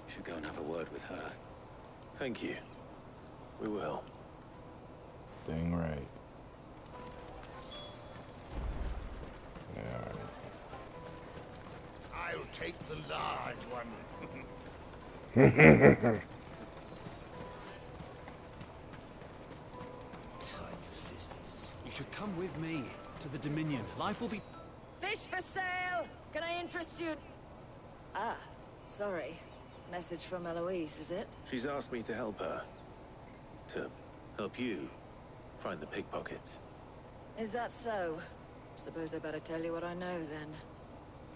You should go and have a word with her. Thank you. We will. Dang right. Yeah, alright. I'll take the large one. You should come with me to the Dominion. Life will be... Fish for sale! Can I interest you? Ah, sorry. Message from Eloise, is it? She's asked me to help her. To help you find the pickpockets. Is that so? Suppose I better tell you what I know, then.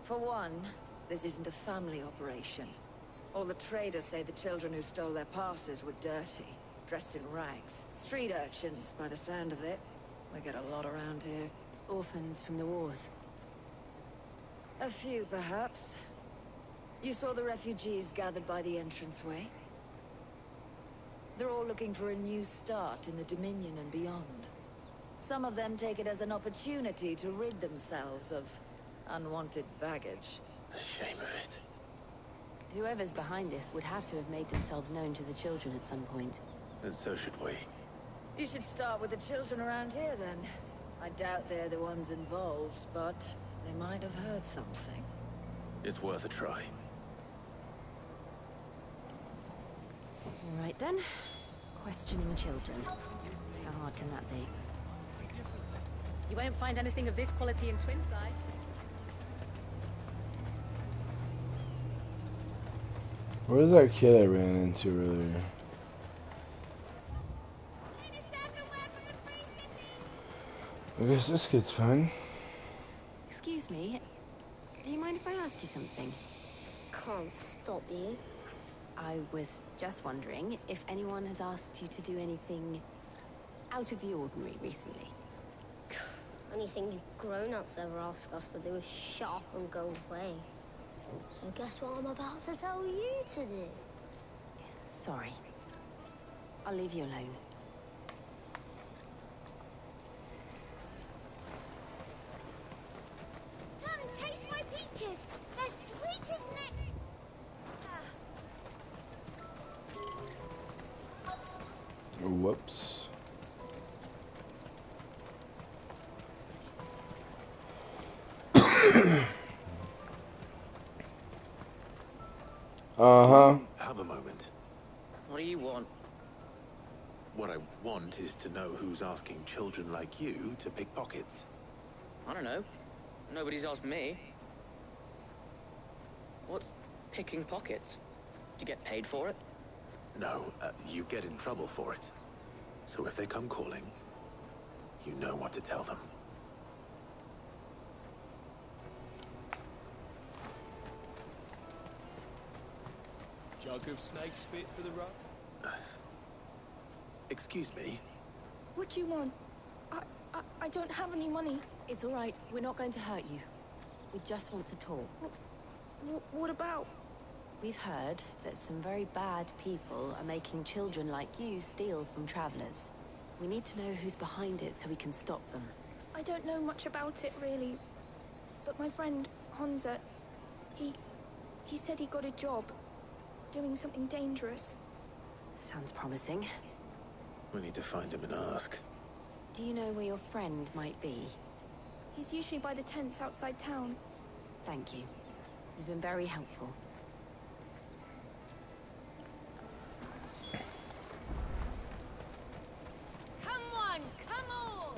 For one, this isn't a family operation. All the traders say the children who stole their passes were dirty. dressed in rags. Street urchins, by the sound of it. We get a lot around here. Orphans from the wars. A few, perhaps. You saw the refugees gathered by the entranceway? They're all looking for a new start in the Dominion and beyond. Some of them take it as an opportunity to rid themselves of unwanted baggage. The shame of it. Whoever's behind this would have to have made themselves known to the children at some point. And so should we. You should start with the children around here, then. I doubt they're the ones involved, but they might have heard something. It's worth a try. All right, then. Questioning children. How hard can that be? You won't find anything of this quality in Twinside. Where's that kid I ran into earlier? I guess this kid's fine. Excuse me. Do you mind if I ask you something? Can't stop you. I was just wondering if anyone has asked you to do anything out of the ordinary recently. Anything grown-ups ever ask us to do is shut up and go away. So guess what I'm about to tell you to do? Sorry. I'll leave you alone. Come, taste my peaches. They're sweet as nectar. Whoops. Uh-huh. Have a moment. What do you want? What I want is to know who's asking children like you to pick pockets. I don't know. Nobody's asked me. What's picking pockets? Do you get paid for it? No, you get in trouble for it. So if they come calling, you know what to tell them. Jug of snake spit for the rug? Excuse me? What do you want? I don't have any money. It's all right. We're not going to hurt you. We just want to talk. What about? We've heard that some very bad people are making children like you steal from travelers. We need to know who's behind it so we can stop them. I don't know much about it, really. But my friend, Honza, he said he got a job doing something dangerous. Sounds promising. We need to find him and ask. Do you know where your friend might be? He's usually by the tents outside town. Thank you. You've been very helpful. Come on, come on!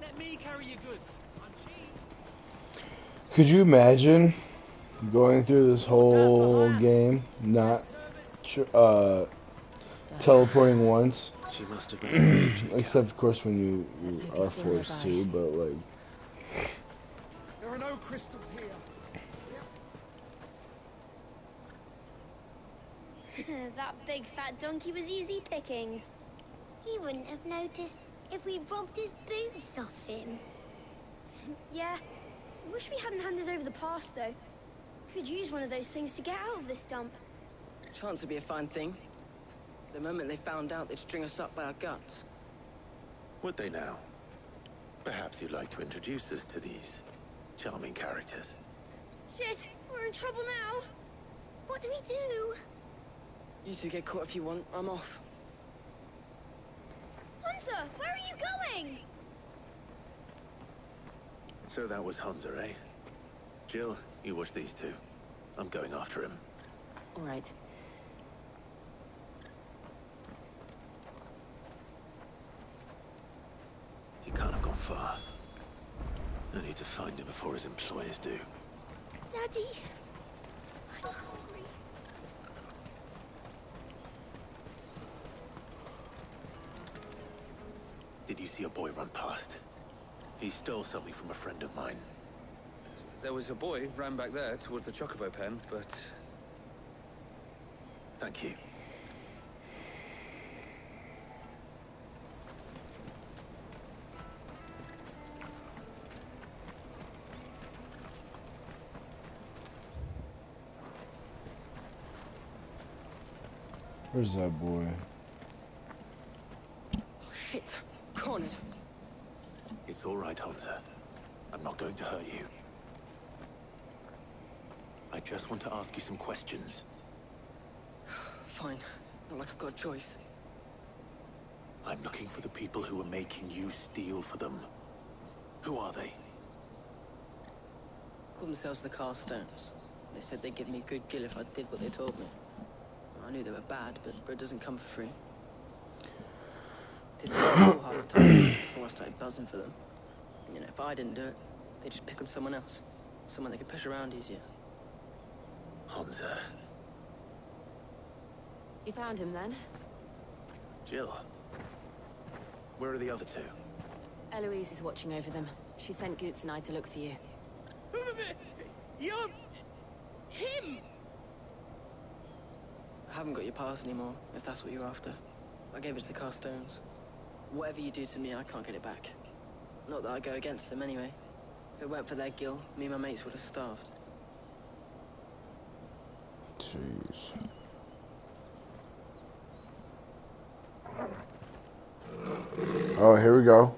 Let me carry your goods. I'm cheap. Could you imagine going through this whole game, not teleporting once? She must have been Except, of course, when you are forced to, but like... There are no crystals here. That big fat donkey was easy pickings. He wouldn't have noticed if we'd robbed his boots off him. Yeah. Wish we hadn't handed over the pass, though. Could use one of those things to get out of this dump. Chance would be a fine thing. The moment they found out, they'd string us up by our guts. Would they now? Perhaps you'd like to introduce us to these charming characters. Shit, we're in trouble now. What do we do? You two get caught if you want. I'm off. Hunter, where are you going? So that was Hunter, eh? Jill, you watch these two. I'm going after him. All right. He can't have gone far. I need to find him before his employers do. Daddy, I'm hungry. Did you see a boy run past? He stole something from a friend of mine. There was a boy ran back there towards the Chocobo pen, but... Thank you. Where's that boy? Oh, shit. Cornered. It's all right, Hunter. I'm not going to hurt you. I just want to ask you some questions. Fine. Not like I've got a choice. I'm looking for the people who are making you steal for them. Who are they? Called themselves the Carstones. They said they'd give me a good gill if I did what they told me. I knew they were bad, but bread doesn't come for free. Didn't know half the time before I started buzzing for them. You know, if I didn't do it, they'd just pick on someone else. Someone they could push around easier. Hunter. You found him then? Jill. Where are the other two? Eloise is watching over them. She sent Goots and I to look for you. You're... him! I haven't got your pass anymore, if that's what you're after. I gave it to the Carstones. Whatever you do to me, I can't get it back. Not that I go against them anyway. If it weren't for their gill, me and my mates would have starved. Jeez. Oh, here we go.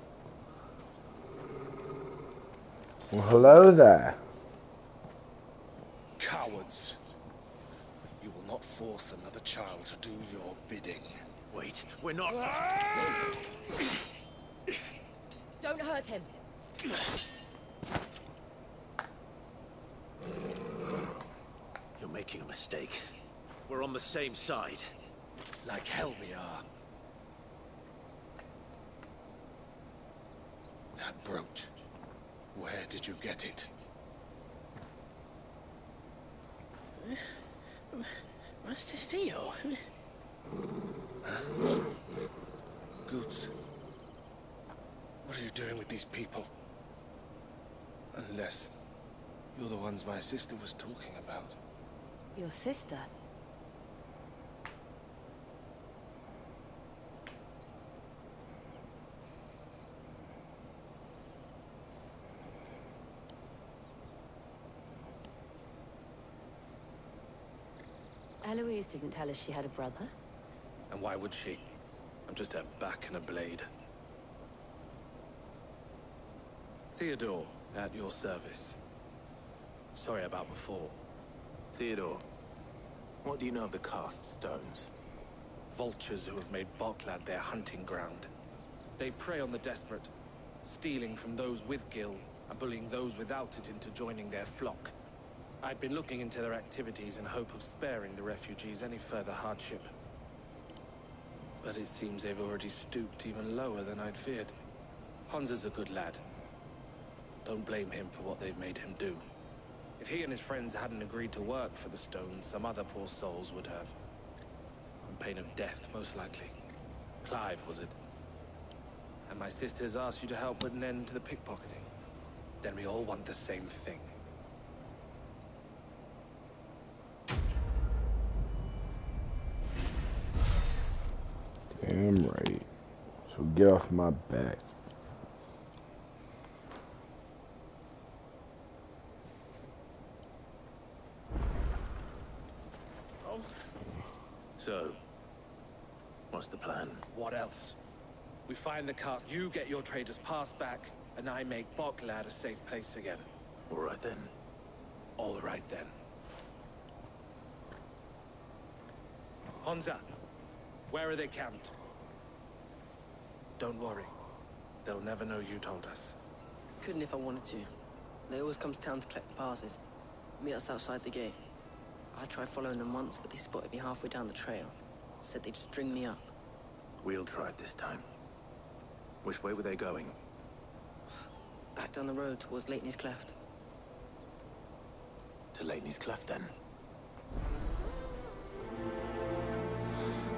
Well, hello there. Cowards. You will not force another child to do your bidding. Wait, we're not... Don't hurt him. You're making a mistake. We're on the same side. Like hell we are. That brooch. Where did you get it? Master Theo. Goots. What are you doing with these people? Unless you're the ones my sister was talking about. Your sister? Eloise didn't tell us she had a brother. And why would she? I'm just a back and a blade. Theodore, at your service. Sorry about before. Theodore, what do you know of the Cast Stones? Vultures who have made Boklad their hunting ground. They prey on the desperate, stealing from those with gil and bullying those without it into joining their flock. I'd been looking into their activities in hope of sparing the refugees any further hardship. But it seems they've already stooped even lower than I'd feared. Hansa's a good lad. Don't blame him for what they've made him do. If he and his friends hadn't agreed to work for the Stones, some other poor souls would have. On pain of death, most likely. Clive, was it? And my sisters asked you to help put an end to the pickpocketing. Then we all want the same thing. Damn right. So get off my back. So, what's the plan? What else? We find the cart, you get your trader's pass back, and I make Boklad a safe place again. All right then. All right then. Hansa, where are they camped? Don't worry. They'll never know you told us. Couldn't if I wanted to. They always come to town to collect the passes. Meet us outside the gate. I tried following them once, but they spotted me halfway down the trail. Said they'd string me up. We'll try it this time. Which way were they going? Back down the road towards Lateney's Cleft. To Lateney's Cleft, then.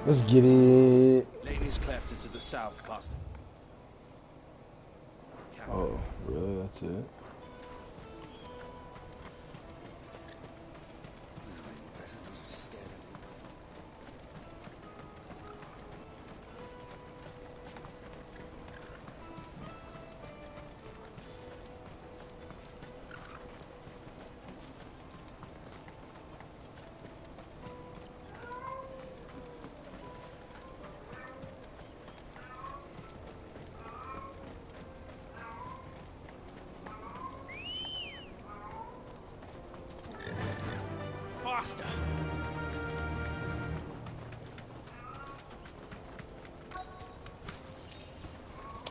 Let's get it. Lateney's Cleft is to the south, past. Oh, really? That's it?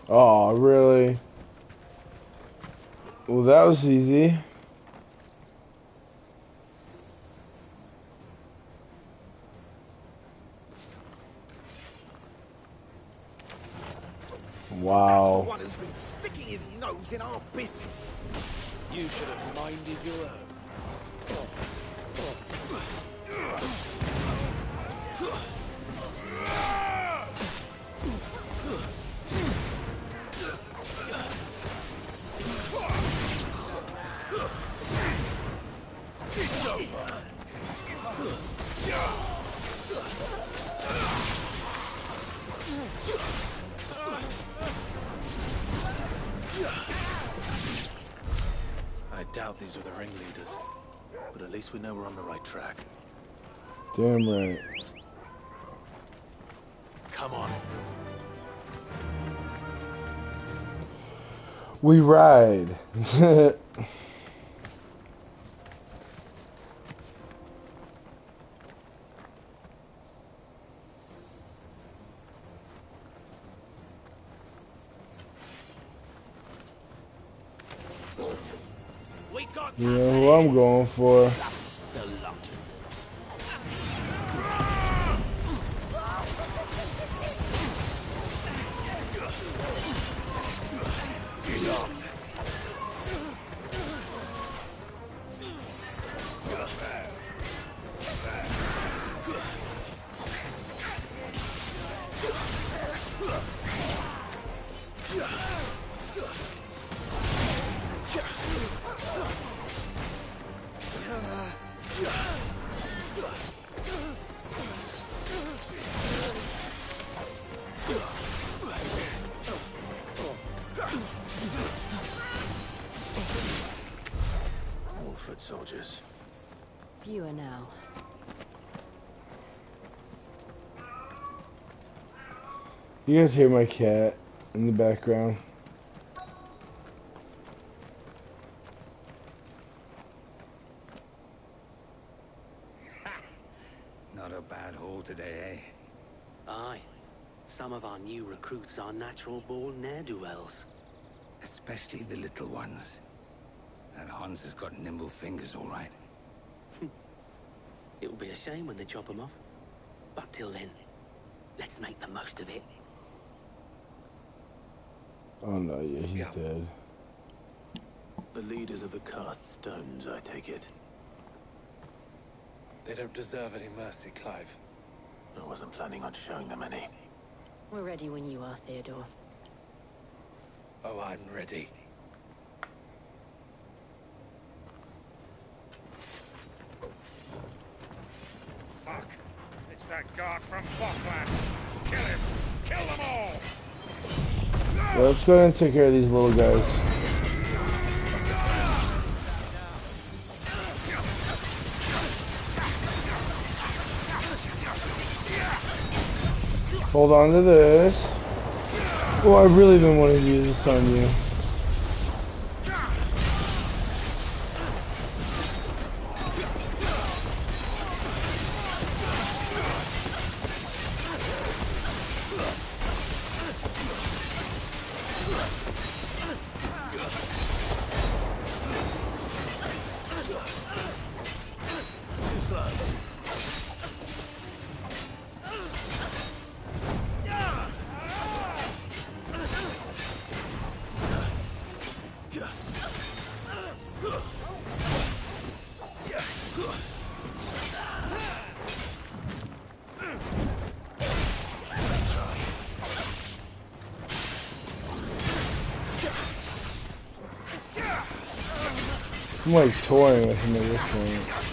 Oh, really? Well, that was easy. That's the Wow. one who's been sticking his nose in our business. You should have minded your own. It's over. I doubt these were the ringleaders. But at least we know we're on the right track. Damn right. Come on. We ride. You know who I'm going for. More foot soldiers. Fewer now. You guys hear my cat in the background? Not a bad haul today, eh? Aye. Some of our new recruits are natural-born ne'er-do-wells. Especially the little ones. That Hans has got nimble fingers, all right. It will be a shame when they chop them off. But till then, let's make the most of it. Oh no, yeah, he's dead. The leaders of the cast stones, I take it. They don't deserve any mercy, Clive. I wasn't planning on showing them any. We're ready when you are, Theodore. Oh, I'm ready. Fuck. It's that guard from Bokland. Kill him. Kill them all. Yeah, let's go ahead and take care of these little guys. Hold on to this. Oh, I've really been wanting to use this on you. I'm like toying with him at this point.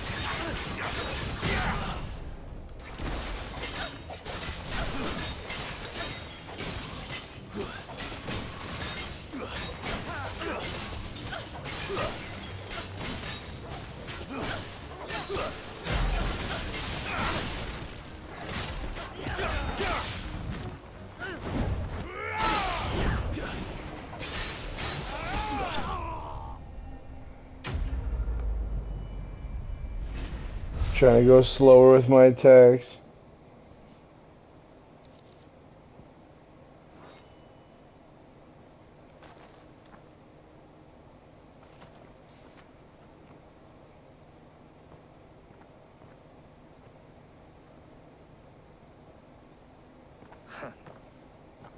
Trying to go slower with my attacks.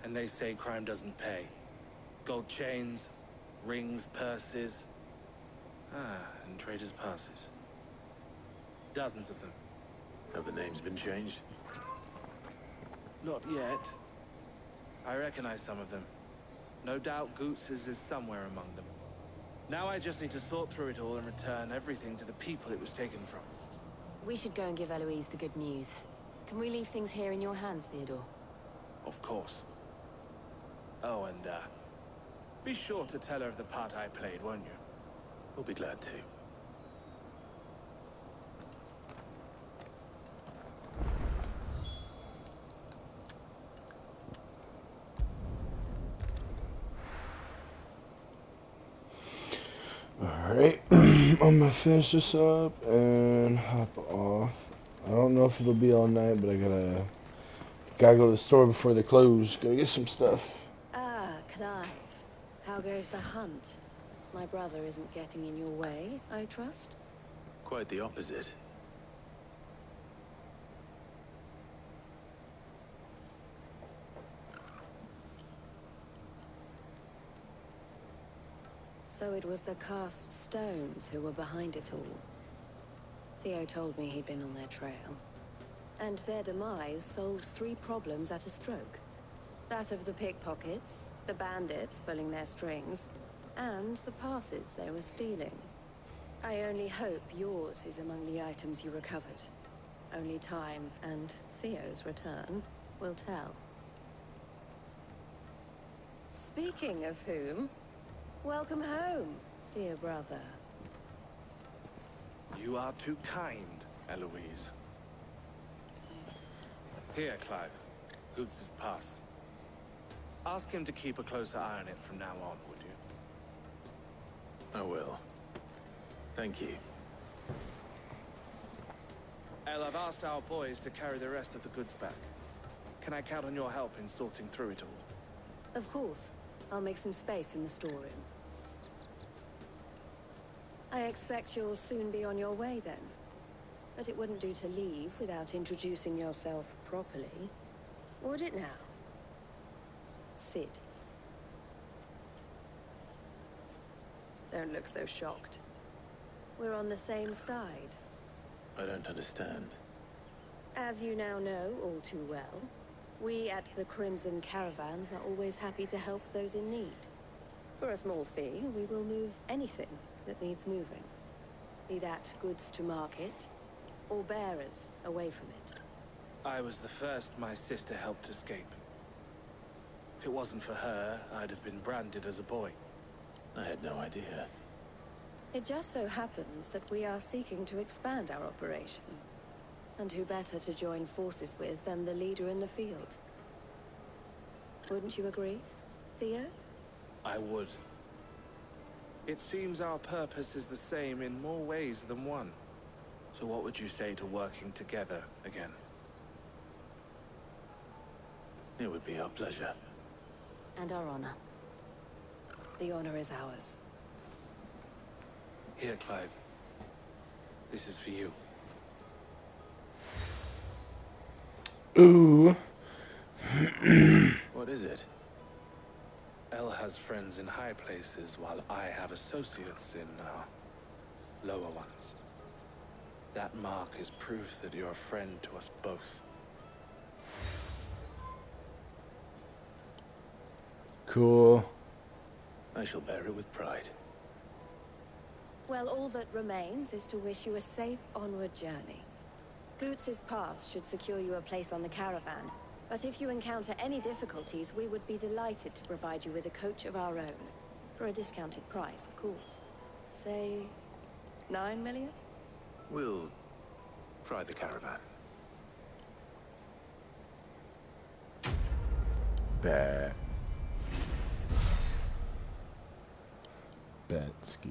And they say crime doesn't pay. Gold chains, rings, purses. And traders' passes. Dozens of them. Have the names been changed? Not yet. I recognize some of them. No doubt Goots's is somewhere among them. Now I just need to sort through it all and return everything to the people it was taken from. We should go and give Eloise the good news. Can we leave things here in your hands, Theodore? Of course. Oh, and, be sure to tell her of the part I played, won't you? We'll be glad to. Alright, I'm gonna finish this up and hop off. I don't know if it'll be all night, but I gotta go to the store before they close. Gotta get some stuff. Ah, Clive. How goes the hunt? My brother isn't getting in your way, I trust? Quite the opposite. So it was the cast stones who were behind it all. Theo told me he'd been on their trail. And their demise solves 3 problems at a stroke. That of the pickpockets, the bandits pulling their strings, and the passes they were stealing. I only hope yours is among the items you recovered. Only time and Theo's return will tell. Speaking of whom, welcome home, dear brother. You are too kind, Eloise. Here, Clive. Goots's pass. Ask him to keep a closer eye on it from now on, would you? I will. Thank you. El, I've asked our boys to carry the rest of the goods back. Can I count on your help in sorting through it all? Of course. I'll make some space in the storeroom. I expect you'll soon be on your way then. But it wouldn't do to leave without introducing yourself properly. Would it now? Sid. Don't look so shocked. We're on the same side. I don't understand. As you now know all too well, we at the Crimson Caravans are always happy to help those in need. For a small fee, we will move anything that needs moving. Be that goods to market, or bearers away from it. I was the first my sister helped escape. If it wasn't for her, I'd have been branded as a boy. I had no idea. It just so happens that we are seeking to expand our operation. And who better to join forces with than the leader in the field? Wouldn't you agree, Theo? I would. It seems our purpose is the same in more ways than one. So what would you say to working together again? It would be our pleasure. And our honor. The honor is ours. Here, Clive. This is for you. Ooh. What is it? El has friends in high places, while I have associates in, lower ones. That mark is proof that you're a friend to us both. Cool. I shall bear it with pride. Well, all that remains is to wish you a safe onward journey. Goots's pass should secure you a place on the caravan, but if you encounter any difficulties, we would be delighted to provide you with a coach of our own. For a discounted price, of course. Say, 9 million? We'll try the caravan. Bet. Betsky.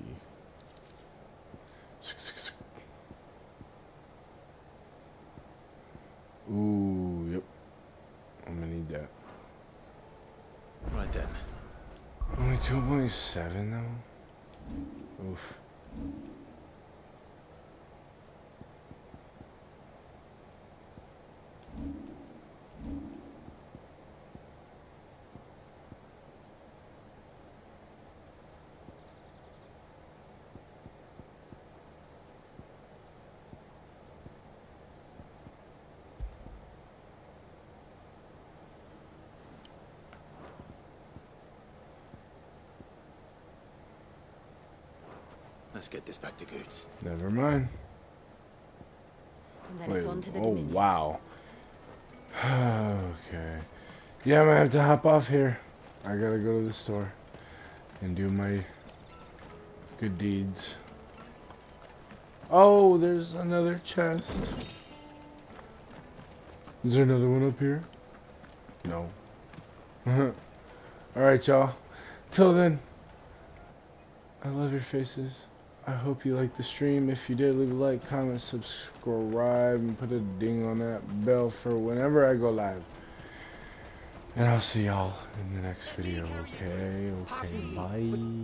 Ooh, yep. I'm gonna need that. Right then. Only 2.7 though? Oof. Let's get this back to Goods. Never mind. And then Wait, it's on to the oh Dominion. wow. Okay. Yeah, I'm gonna have to hop off here. I gotta go to the store and do my good deeds. Oh, there's another chest. Is there another one up here? No. Alright, y'all. Till then, I love your faces. I hope you liked the stream. If you did, leave a like, comment, subscribe, and put a ding on that bell for whenever I go live. And I'll see y'all in the next video, okay? Okay, bye.